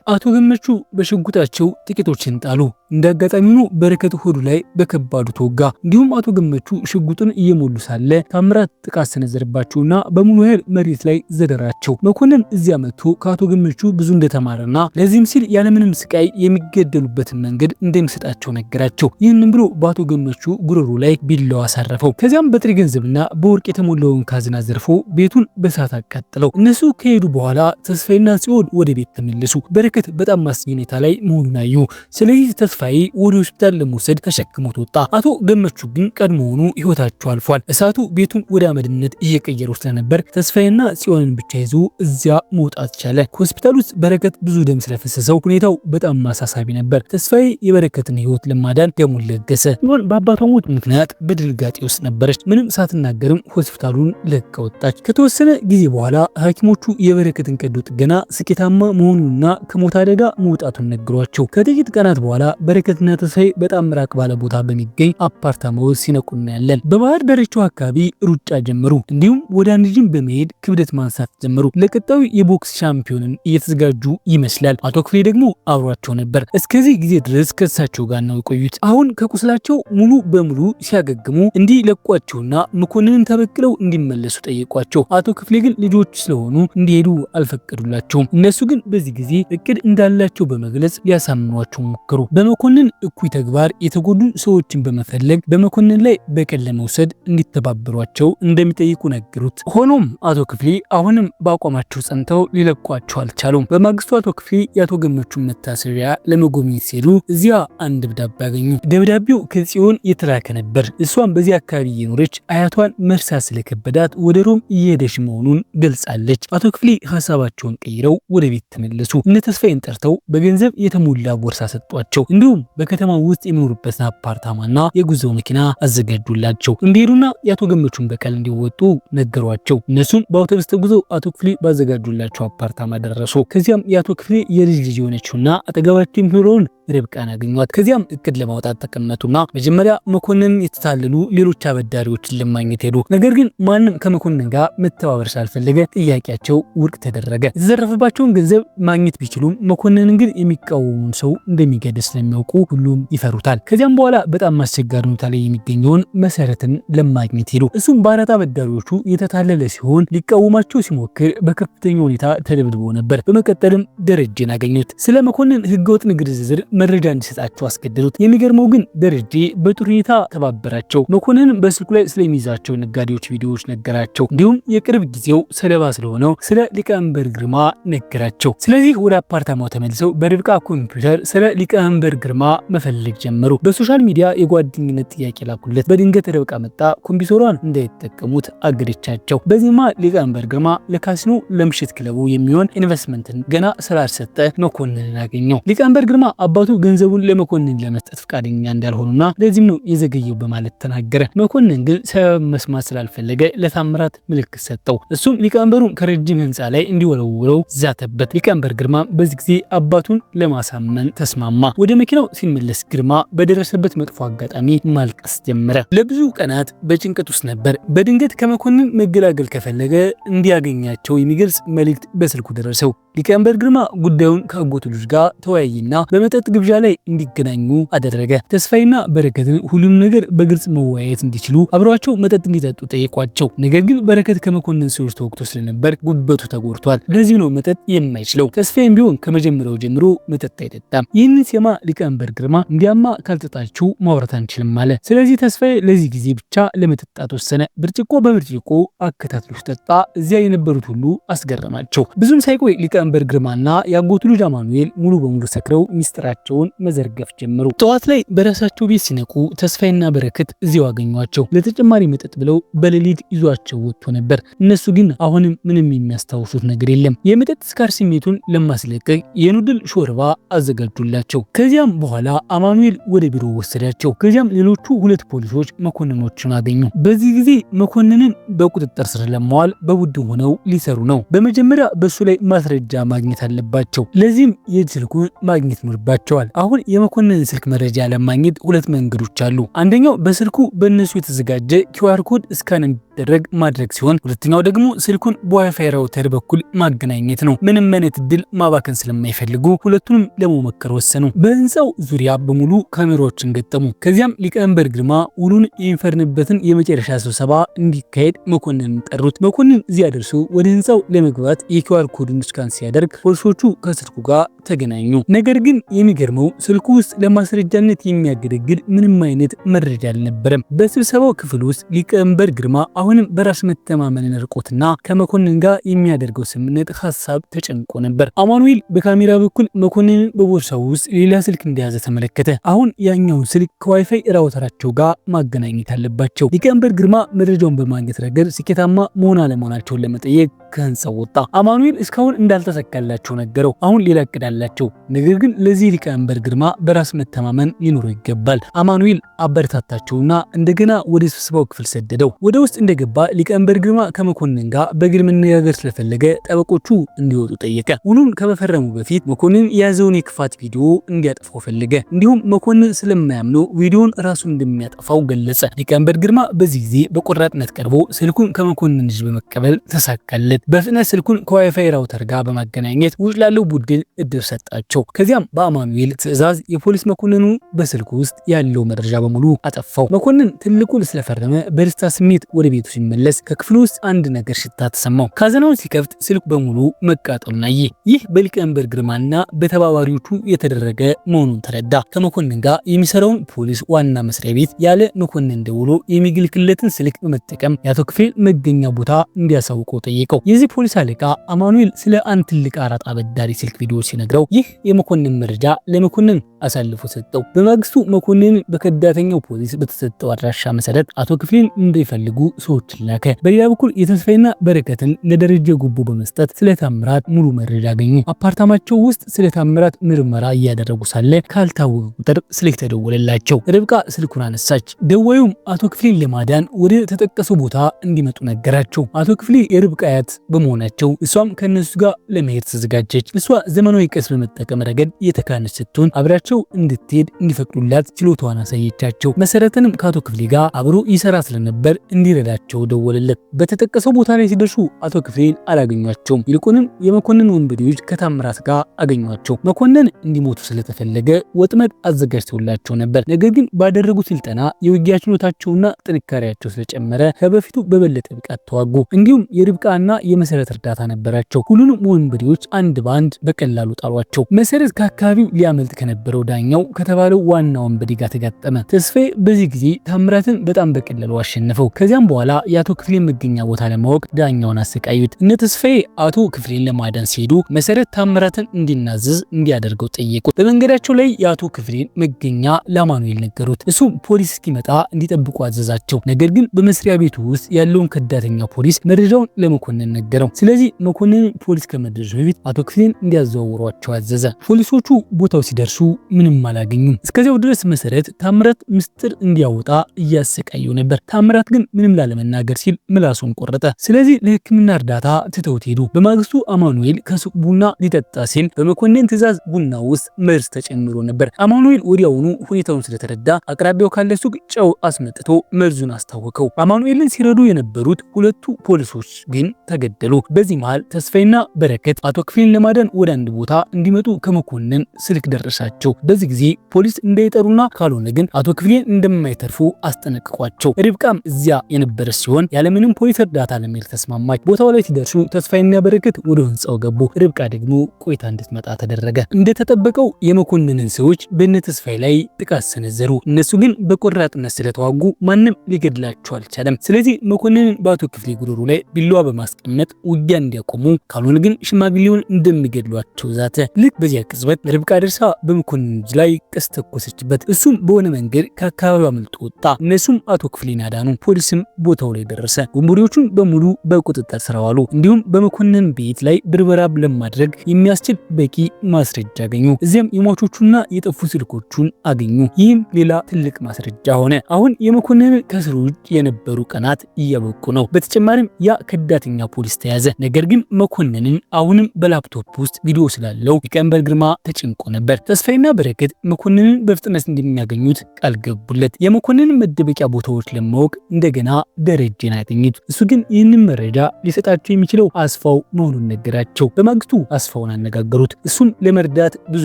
አቶ ገመቹ በሽጉጣቸው ጥቂቶችን ጣሉ። እንደ አጋጣሚ ሆኖ በረከት ሆዱ ላይ በከባዱ ተወጋ። እንዲሁም አቶ ገመቹ ሽጉጡን እየሞሉ ሳለ ታምራት ጥቃት ሰነዘረባቸውና በሙሉ ኃይል መሬት ላይ ዘደራቸው። መኮንን እዚያ መጥቶ ከአቶ ገመቹ ብዙ እንደተማረና ለዚህም ሲል ያለምንም ስቃይ የሚገደሉበትን መንገድ እንደሚሰጣቸው ነገራቸው። ይህንን ብሎ በአቶ ገመቹ ጉሮሮ ላይ ቢላዋ አሳረፈው። ከዚያም በጥሬ ገንዘብና በወርቅ የተሞላውን ካዝና ዘርፎ ቤቱን በሳት አቃጥለው። እነሱ ከሄዱ በኋላ ተስፋይና ጽዮን ወደ ቤት ተመለሱ። በረከት በጣም አስጊ ሁኔታ ላይ መሆኑን አዩ። ስለዚህ ተስፋዬ ወደ ሆስፒታል ለመውሰድ ተሸክሞት ወጣ። አቶ ገመቹ ግን ቀድሞውኑ ህይወታቸው አልፏል። እሳቱ ቤቱን ወደ አመድነት እየቀየረው ስለነበር ተስፋዬና ጽዮንን ብቻ ይዞ እዚያ መውጣት ቻለ። ከሆስፒታል ውስጥ በረከት ብዙ ደም ስለፈሰሰው ሁኔታው በጣም አሳሳቢ ነበር። ተስፋዬ የበረከትን ህይወት ለማዳን ደሙን ለገሰ። ጽዮን በአባቷ ሞት ምክንያት በድንጋጤ ውስጥ ነበረች። ምንም ሳትናገርም ሆስፒታሉን ለቃ ወጣች። ከተወሰነ ጊዜ በኋላ ሐኪሞቹ የበረከትን ቀዶ ጥገና ስኬታማ መሆኑንና ከሞት አደጋ መውጣቱን ነገሯቸው። ከጥቂት ቀናት በኋላ በረከትና ተስፋዬ በጣም ራቅ ባለ ቦታ በሚገኝ አፓርታማ ውስጥ ሲነቁ እናያለን። በባህር ዳርቻው አካባቢ ሩጫ ጀመሩ። እንዲሁም ወደ አንድ ጂም በመሄድ ክብደት ማንሳት ጀመሩ። ለቀጣዩ የቦክስ ሻምፒዮንን እየተዘጋጁ ይመስላል። አቶ ክፍሌ ደግሞ አብሯቸው ነበር። እስከዚህ ጊዜ ድረስ ከእሳቸው ጋር ነው የቆዩት። አሁን ከቁስላቸው ሙሉ በሙሉ ሲያገግሙ እንዲለቋቸውና መኮንንን ተበቅለው እንዲመለሱ ጠየቋቸው። አቶ ክፍሌ ግን ልጆች ስለሆኑ እንዲሄዱ አልፈቀዱላቸውም። እነሱ ግን በዚህ ጊዜ እቅድ እንዳላቸው በመግለጽ ሊያሳምኗቸው ሞከሩ። በመኮንን እኩይ ተግባር የተጎዱ ሰዎችን በመፈለግ በመኮንን ላይ በቀል ለመውሰድ እንዲተባበሯቸው እንደሚጠይቁ ነገሩት። ሆኖም አቶ ክፍሌ አሁንም በአቋማቸው ጸንተው ሊለቋቸው አልቻሉም። በማግስቱ አቶ ክፍሌ የአቶ ገመቹን መታሰቢያ ለመጎብኘት ሲሄዱ እዚያ አንድ ደብዳቤ ያገኙ። ደብዳቤው ከጽዮን የተላከ ነበር። እሷም በዚህ አካባቢ እየኖረች አያቷን መርሳት ስለከበዳት ወደ ሮም እየሄደች መሆኑን ገልጻለች። አቶ ክፍሌ ሀሳባቸውን ቀይረው ወደ ቤት ተመለሱ። እነ ተስፋዬን ጠርተው በገንዘብ የተሞላ ቦርሳ ሰጧቸው። እንዲሁም በከተማ ውስጥ የሚኖሩበትን አፓርታማና የጉዞ መኪና አዘጋጁላቸው። እንዲሄዱና የአቶ ገመቹን በቀል እንዲወጡ ነገሯቸው። እነሱም በአውቶቡስ ተጉዘው አቶ ክፍሌ ባዘጋጁላቸው አፓርታማ ደረሱ። ከዚያም የአቶ ክፍሌ የልጅ ልጅ የሆነችውና አጠገባቸው የሚኖረውን ርብቃን አገኟት። ከዚያም እቅድ ለማውጣት ተቀመጡና መጀመሪያ መኮንን የተታለሉ ሌሎች አበዳሪዎችን ለማግኘት ሄዱ። ነገር ግን ማንም ከመኮንን ጋር መተባበር ስላልፈለገ ጥያቄያቸው ውድቅ ተደረገ። የተዘረፈባቸውን ገንዘብ ማግኘት ቢችሉም መኮንንን ግን የሚቃወሙን ሰው እንደሚገድል ስለሚያውቁ ሁሉም ይፈሩታል። ከዚያም በኋላ በጣም አስቸጋሪ ሁኔታ ላይ የሚገኘውን መሰረትን ለማግኘት ሄዱ። እሱም በአራት አበዳሪዎቹ የተታለለ ሲሆን ሊቃወማቸው ሲሞክር በከፍተኛ ሁኔታ ተደብድቦ ነበር። በመቀጠልም ደረጀን አገኙት። ስለ መኮንን ህገወጥ ንግድ ዝርዝር መረጃ እንዲሰጣቸው አስገደዱት። የሚገርመው ግን ደረጀ በጥሩ ሁኔታ ተባበራቸው። መኮንን በስልኩ ላይ ስለሚይዛቸው ነጋዴዎች ቪዲዮዎች ነገራቸው። እንዲሁም የቅርብ ጊዜው ሰለባ ስለሆነው ስለ ሊቀመንበር ግርማ ነገራቸው። ስለዚህ ወደ አፓርታማው ተመልሰው በርብቃ ኮምፒውተር ስለ ሊቀመንበር ግርማ መፈለግ ጀመሩ። በሶሻል ሚዲያ የጓደኝነት ጥያቄ ላኩለት። በድንገት ርብቃ መጣ። ኮምፒውተሯን እንዳይጠቀሙት አገደቻቸው። በዚህማ ሊቀመንበር ግርማ ለካሲኖ ለምሽት ክለቡ የሚሆን ኢንቨስትመንትን ገና ስላልሰጠ መኮንንን አገኘው። ሊቀመንበር ግርማ አባቱ ገንዘቡን ለመኮንን ለመስጠት ፈቃደኛ እንዳልሆኑና ለዚህም ነው የዘገየው በማለት ተናገረ። መኮንን ግን ሰበብ መስማት ስላልፈለገ ለታምራት ምልክት ሰጠው። እሱም ሊቀመንበሩን ከረጅም ህንፃ ላይ እንዲወረውረው ዛተበት። ሊቀመንበር ግርማ በዚህ ጊዜ አባቱን ለማሳመን ተስማማ። ወደ መኪናው ሲመለስ ግርማ በደረሰበት መጥፎ አጋጣሚ ማልቀስ ጀመረ። ለብዙ ቀናት በጭንቀት ውስጥ ነበር። በድንገት ከመኮንን መገላገል ከፈለገ እንዲያገኛቸው የሚገልጽ መልእክት በስልኩ ደረሰው። ሊቀመንበር ግርማ ጉዳዩን ከአጎቱ ልጅ ጋር ተወያይና በመጠጥ ግብዣ ላይ እንዲገናኙ አደረገ። ተስፋዬና በረከትን ሁሉም ነገር በግልጽ መወያየት እንዲችሉ አብሯቸው መጠጥ እንዲጠጡ ጠየቋቸው። ነገር ግን በረከት ከመኮንን ሰዎች ተወቅቶ ስለነበር ጉበቱ ተጎድቷል። ለዚህ ነው መጠጥ የማይችለው። ተስፋዬም ቢሆን ከመጀመሪያው ጀምሮ መጠጥ አይጠጣም። ይህንን ሲሰማ ሊቀመንበር ግርማ እንዲያማ ካልጠጣችሁ ማውራት አንችልም አለ። ስለዚህ ተስፋዬ ለዚህ ጊዜ ብቻ ለመጠጣት ወሰነ። ብርጭቆ በብርጭቆ አከታትሎ ጠጣ። እዚያ የነበሩት ሁሉ አስገረማቸው። ብዙም ሳይቆይ ሊቀመንበር ሊቀመንበር ግርማና የአጎቱ ልጅ አማኑኤል ሙሉ በሙሉ ሰክረው ሚስጥራቸውን መዘርገፍ ጀመሩ። ጠዋት ላይ በራሳቸው ቤት ሲነቁ ተስፋዬና በረከት እዚያው አገኟቸው። ለተጨማሪ መጠጥ ብለው በሌሊት ይዟቸው ወጥቶ ነበር። እነሱ ግን አሁንም ምንም የሚያስታውሱት ነገር የለም። የመጠጥ ስካር ስሜቱን ለማስለቀቅ የኑድል ሾርባ አዘጋጁላቸው። ከዚያም በኋላ አማኑኤል ወደ ቢሮ ወሰዳቸው። ከዚያም ሌሎቹ ሁለት ፖሊሶች መኮንኖችን አገኙ። በዚህ ጊዜ መኮንንን በቁጥጥር ስር ለማዋል በቡድን ሆነው ሊሰሩ ነው። በመጀመሪያ በሱ ላይ ማስረጃ ማግኘት አለባቸው። ለዚህም የእጅ ስልኩን ማግኘት ይኖርባቸዋል። አሁን የመኮንንን ስልክ መረጃ ለማግኘት ሁለት መንገዶች አሉ። አንደኛው በስልኩ በእነሱ የተዘጋጀ ኪውአር ኮድ ስካን እንዲደረግ ማድረግ ሲሆን፣ ሁለተኛው ደግሞ ስልኩን በዋይፋይ ራውተር በኩል ማገናኘት ነው። ምንም አይነት እድል ማባከን ስለማይፈልጉ ሁለቱንም ለመሞከር ወሰኑ። በህንፃው ዙሪያ በሙሉ ካሜራዎችን ገጠሙ። ከዚያም ሊቀመንበር ግርማ ውሉን የሚፈርንበትን የመጨረሻ ስብሰባ እንዲካሄድ መኮንንን ጠሩት። መኮንን እዚያ ደርሶ ወደ ህንፃው ለመግባት የኪውአር ኮዱን ስካን ሲያደርግ ፖሊሶቹ ከስልኩ ጋር ተገናኙ። ነገር ግን የሚገርመው ስልኩ ውስጥ ለማስረጃነት የሚያገለግል ምንም አይነት መረጃ አልነበረም። በስብሰባው ክፍል ውስጥ ሊቀመንበር ግርማ አሁንም በራስ መተማመንን ርቆትና ከመኮንን ጋር የሚያደርገው ስምምነት ሀሳብ ተጨንቆ ነበር። አማኑኤል በካሜራ በኩል መኮንንን በቦርሳው ውስጥ ሌላ ስልክ እንደያዘ ተመለከተ። አሁን ያኛውን ስልክ ከዋይፋይ ራውተራቸው ጋር ማገናኘት አለባቸው። ሊቀመንበር ግርማ መረጃውን በማግኘት ረገድ ስኬታማ መሆን አለመሆናቸውን ለመጠየቅ ከህንፃው ወጣ። አማኑኤል እስካሁን እንዳልተሳካላቸው ነገረው። አሁን ሌላ እቅድ አላቸው። ነገር ግን ለዚህ ሊቀመንበር ግርማ በራስ መተማመን ሊኖረው ይገባል። አማኑኤል አበረታታቸውና እንደገና ወደ ስብሰባው ክፍል ሰደደው። ወደ ውስጥ እንደገባ ሊቀመንበር ግርማ ከመኮንን ጋር በግል መነጋገር ስለፈለገ ጠበቆቹ እንዲወጡ ጠየቀ። ውሉን ከመፈረሙ በፊት መኮንን የያዘውን የክፋት ቪዲዮ እንዲያጠፋው ፈለገ። እንዲሁም መኮንን ስለማያምነው ቪዲዮን ራሱ እንደሚያጠፋው ገለጸ። ሊቀመንበር ግርማ በዚህ ጊዜ በቆራጥነት ቀርቦ ስልኩን ከመኮንን እጅ በመቀበል ተሳካለት። በፍጥነት ስልኩን ከዋይፋይ ራውተር ጋር በማገናኘት ውጭ ላለው ቡድን እድል ሰጣቸው። ከዚያም በአማኑኤል ትዕዛዝ የፖሊስ መኮንኑ በስልኩ ውስጥ ያለው መረጃ በሙሉ አጠፋው። መኮንን ትልቁን ስለፈረመ በደስታ ስሜት ወደ ቤቱ ሲመለስ ከክፍሉ ውስጥ አንድ ነገር ሽታ ተሰማው። ካዘናውን ሲከፍት ስልኩ በሙሉ መቃጠሉን አየ። ይህ በሊቀመንበር ግርማና በተባባሪዎቹ የተደረገ መሆኑን ተረዳ። ከመኮንን ጋር የሚሰራውን ፖሊስ ዋና መስሪያ ቤት ያለ መኮንን ደውሎ የሚግልክለትን ስልክ በመጠቀም የአቶ ክፍሌን መገኛ ቦታ እንዲያሳውቀው ጠየቀው። የዚህ ፖሊስ አለቃ አማኑኤል ስለ አንድ ትልቅ አራጣ አበዳሪ ስልክ ቪዲዮ ሲነግረው ይህ የመኮንን መረጃ ለመኮንን አሳልፎ ሰጠው። በማግስቱ መኮንን በከዳተኛው ፖሊስ በተሰጠው አድራሻ መሰረት አቶ ክፍሌን እንደሚፈልጉ ሰዎችን ላከ። በሌላ በኩል የተስፋዬና በረከትን ለደረጀ ጉቦ በመስጠት ስለ ታምራት ሙሉ መረጃ አገኙ። አፓርታማቸው ውስጥ ስለ ታምራት ምርመራ እያደረጉ ሳለ ካልታወቀ ቁጥር ስልክ ተደወለላቸው። ርብቃ ስልኩን አነሳች። ደዋዩም አቶ ክፍሌን ለማዳን ወደ ተጠቀሰው ቦታ እንዲመጡ ነገራቸው። አቶ ክፍሌ የርብቃ አያት በመሆናቸው እሷም ከነሱ ጋር ለመሄድ ተዘጋጀች። እሷ ዘመናዊ ቀስ በመጠቀም ረገድ የተካነች ስትሆን አብራቸው እንድትሄድ እንዲፈቅዱላት ችሎታዋን አሳየቻቸው። መሰረትንም ከአቶ ክፍሌ ጋር አብሮ ይሰራ ስለነበር እንዲረዳቸው ደወለለት። በተጠቀሰው ቦታ ላይ ሲደርሱ አቶ ክፍሌን አላገኟቸውም። ይልቁንም የመኮንን ወንበዴዎች ከታምራት ጋር አገኟቸው። መኮንን እንዲሞቱ ስለተፈለገ ወጥመድ አዘጋጅተውላቸው ነበር። ነገር ግን ባደረጉት ስልጠና የውጊያ ችሎታቸውና ጥንካሬያቸው ስለጨመረ ከበፊቱ በበለጠ ብቃት ተዋጉ። እንዲሁም የርብቃና የመሰረት እርዳታ ነበራቸው። ሁሉንም ወንበዴዎች አንድ ባንድ በቀላሉ ጣሏቸው። መሰረት ከአካባቢው ሊያመልጥ ከነበረው ዳኛው ከተባለው ዋና ወንበዴ ጋር ተጋጠመ። ተስፋዬ በዚህ ጊዜ ታምራትን በጣም በቀላሉ አሸነፈው። ከዚያም በኋላ የአቶ ክፍሌን መገኛ ቦታ ለማወቅ ዳኛውን አሰቃዩት። እነ ተስፋዬ አቶ ክፍሌን ለማዳን ሲሄዱ መሰረት ታምራትን እንዲናዘዝ እንዲያደርገው ጠየቁ። በመንገዳቸው ላይ የአቶ ክፍሌን መገኛ ለአማኑኤል ነገሩት። እሱ ፖሊስ እስኪመጣ እንዲጠብቁ አዘዛቸው። ነገር ግን በመስሪያ ቤቱ ውስጥ ያለውን ከዳተኛ ፖሊስ መረጃውን ለመኮንን ነገረው። ስለዚህ መኮንን ፖሊስ ከመድረሱ በፊት አቶ ክፍሌን እንዲያዘዋውሯቸው አዘዘ። ፖሊሶቹ ቦታው ሲደርሱ ምንም አላገኙም። እስከዚያው ድረስ መሰረት ታምራት ምስጢር እንዲያወጣ እያሰቃየው ነበር። ታምራት ግን ምንም ላለመናገር ሲል ምላሱን ቆረጠ። ስለዚህ ለሕክምና እርዳታ ትተውት ሄዱ። በማግስቱ አማኑኤል ከሱቅ ቡና ሊጠጣ ሲል በመኮንን ትዕዛዝ ቡና ውስጥ መርዝ ተጨምሮ ነበር። አማኑኤል ወዲያውኑ ሁኔታውን ስለተረዳ አቅራቢያው ካለ ሱቅ ጨው አስመጥቶ መርዙን አስታወቀው። አማኑኤልን ሲረዱ የነበሩት ሁለቱ ፖሊሶች ግን ተገደሉ። በዚህ መሃል ተስፋዬና በረከት አቶ ክፍሌን ለማዳን ወደ አንድ ቦታ እንዲመጡ ከመኮንን ስልክ ደረሳቸው። በዚህ ጊዜ ፖሊስ እንዳይጠሩና ካልሆነ ግን አቶ ክፍሌን እንደማይተርፉ አስጠነቅቋቸው። ርብቃም እዚያ የነበረች ሲሆን ያለምንም ፖሊስ እርዳታ ለመሄድ ተስማማች። ቦታው ላይ ሲደርሱ ተስፋዬና በረከት ወደ ህንጻው ገቡ። ርብቃ ደግሞ ቆይታ እንድትመጣ ተደረገ። እንደተጠበቀው የመኮንንን ሰዎች በእነ ተስፋዬ ላይ ጥቃት ሰነዘሩ። እነሱ ግን በቆራጥነት ስለተዋጉ ማንም ሊገድላቸው አልቻለም። ስለዚህ መኮንንን በአቶ ክፍሌ ጉሮሮ ላይ ቢላዋ በማስቀመጥ በዘላቂነት ውጊያ እንዲያቆሙ ካልሆነ ግን ሽማግሌውን እንደሚገድሏቸው ዛተ። ልክ በዚያ ቅጽበት ርብቃ ደርሳ በመኮንን እጅ ላይ ቀስት ተኮሰችበት። እሱም በሆነ መንገድ ከአካባቢው አምልጦ ወጣ። እነሱም አቶ ክፍሌን አዳኑ። ፖሊስም ቦታው ላይ ደረሰ። ወንበዴዎቹን በሙሉ በቁጥጥር ስር ዋሉ። እንዲሁም በመኮንን ቤት ላይ ብርበራ ለማድረግ የሚያስችል በቂ ማስረጃ አገኙ። እዚያም የሟቾቹና የጠፉ ስልኮቹን አገኙ። ይህም ሌላ ትልቅ ማስረጃ ሆነ። አሁን የመኮንን ከስሩ ውጭ የነበሩ ቀናት እያበቁ ነው። በተጨማሪም ያ ከዳተኛ ፖሊስ ተያዘ። ነገር ግን መኮንንን አሁንም በላፕቶፕ ውስጥ ቪዲዮ ስላለው ሊቀመንበር ግርማ ተጨንቆ ነበር። ተስፋዬና በረከት መኮንንን በፍጥነት እንደሚያገኙት ቃል ገቡለት። የመኮንንን መደበቂያ ቦታዎች ለማወቅ እንደገና ደረጀን አገኙት። እሱ ግን ይህንን መረጃ ሊሰጣቸው የሚችለው አስፋው መሆኑን ነገራቸው። በማግስቱ አስፋውን አነጋገሩት። እሱን ለመርዳት ብዙ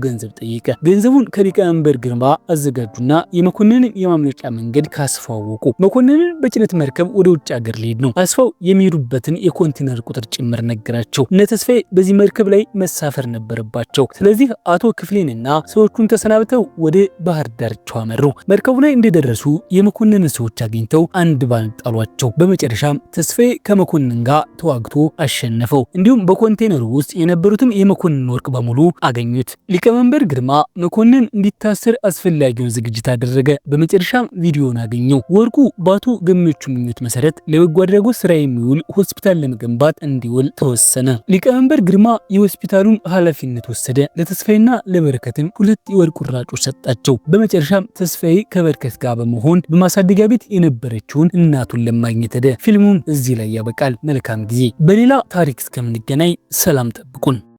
ገንዘብ ጠየቀ። ገንዘቡን ከሊቀመንበር ግርማ አዘጋጁና የመኮንንን የማምለጫ መንገድ ካስፋው አወቁ። መኮንንን በጭነት መርከብ ወደ ውጭ ሀገር ሊሄድ ነው። አስፋው የሚሄዱበትን የኮንቴነር ቁጥር ጭምር ነገራቸው። እነ ተስፋዬ በዚህ መርከብ ላይ መሳፈር ነበረባቸው። ስለዚህ አቶ ክፍሌንና ሰዎቹን ተሰናብተው ወደ ባህር ዳርቻው አመሩ። መርከቡ ላይ እንደደረሱ የመኮንንን ሰዎች አግኝተው አንድ ባንድ ጣሏቸው። በመጨረሻም ተስፋዬ ከመኮንን ጋር ተዋግቶ አሸነፈው። እንዲሁም በኮንቴነሩ ውስጥ የነበሩትም የመኮንን ወርቅ በሙሉ አገኙት። ሊቀመንበር ግርማ መኮንን እንዲታሰር አስፈላጊውን ዝግጅት አደረገ። በመጨረሻም ቪዲዮን አገኘው። ወርቁ በአቶ ገመቹ ምኞት መሰረት ለበጎ አድራጎት ስራ የሚውል ሆስፒታል ለመገንባት እንዲውል ተወሰነ። ሊቀመንበር ግርማ የሆስፒታሉን ኃላፊነት ወሰደ። ለተስፋዬና ለበረከትም 2 የወርቅ ቁራጮች ሰጣቸው። በመጨረሻም ተስፋዬ ከበረከት ጋር በመሆን በማሳደጊያ ቤት የነበረችውን እናቱን ለማግኘት ሄደ። ፊልሙም እዚህ ላይ ያበቃል። መልካም ጊዜ። በሌላ ታሪክ እስከምንገናኝ ሰላም ጠብቁን።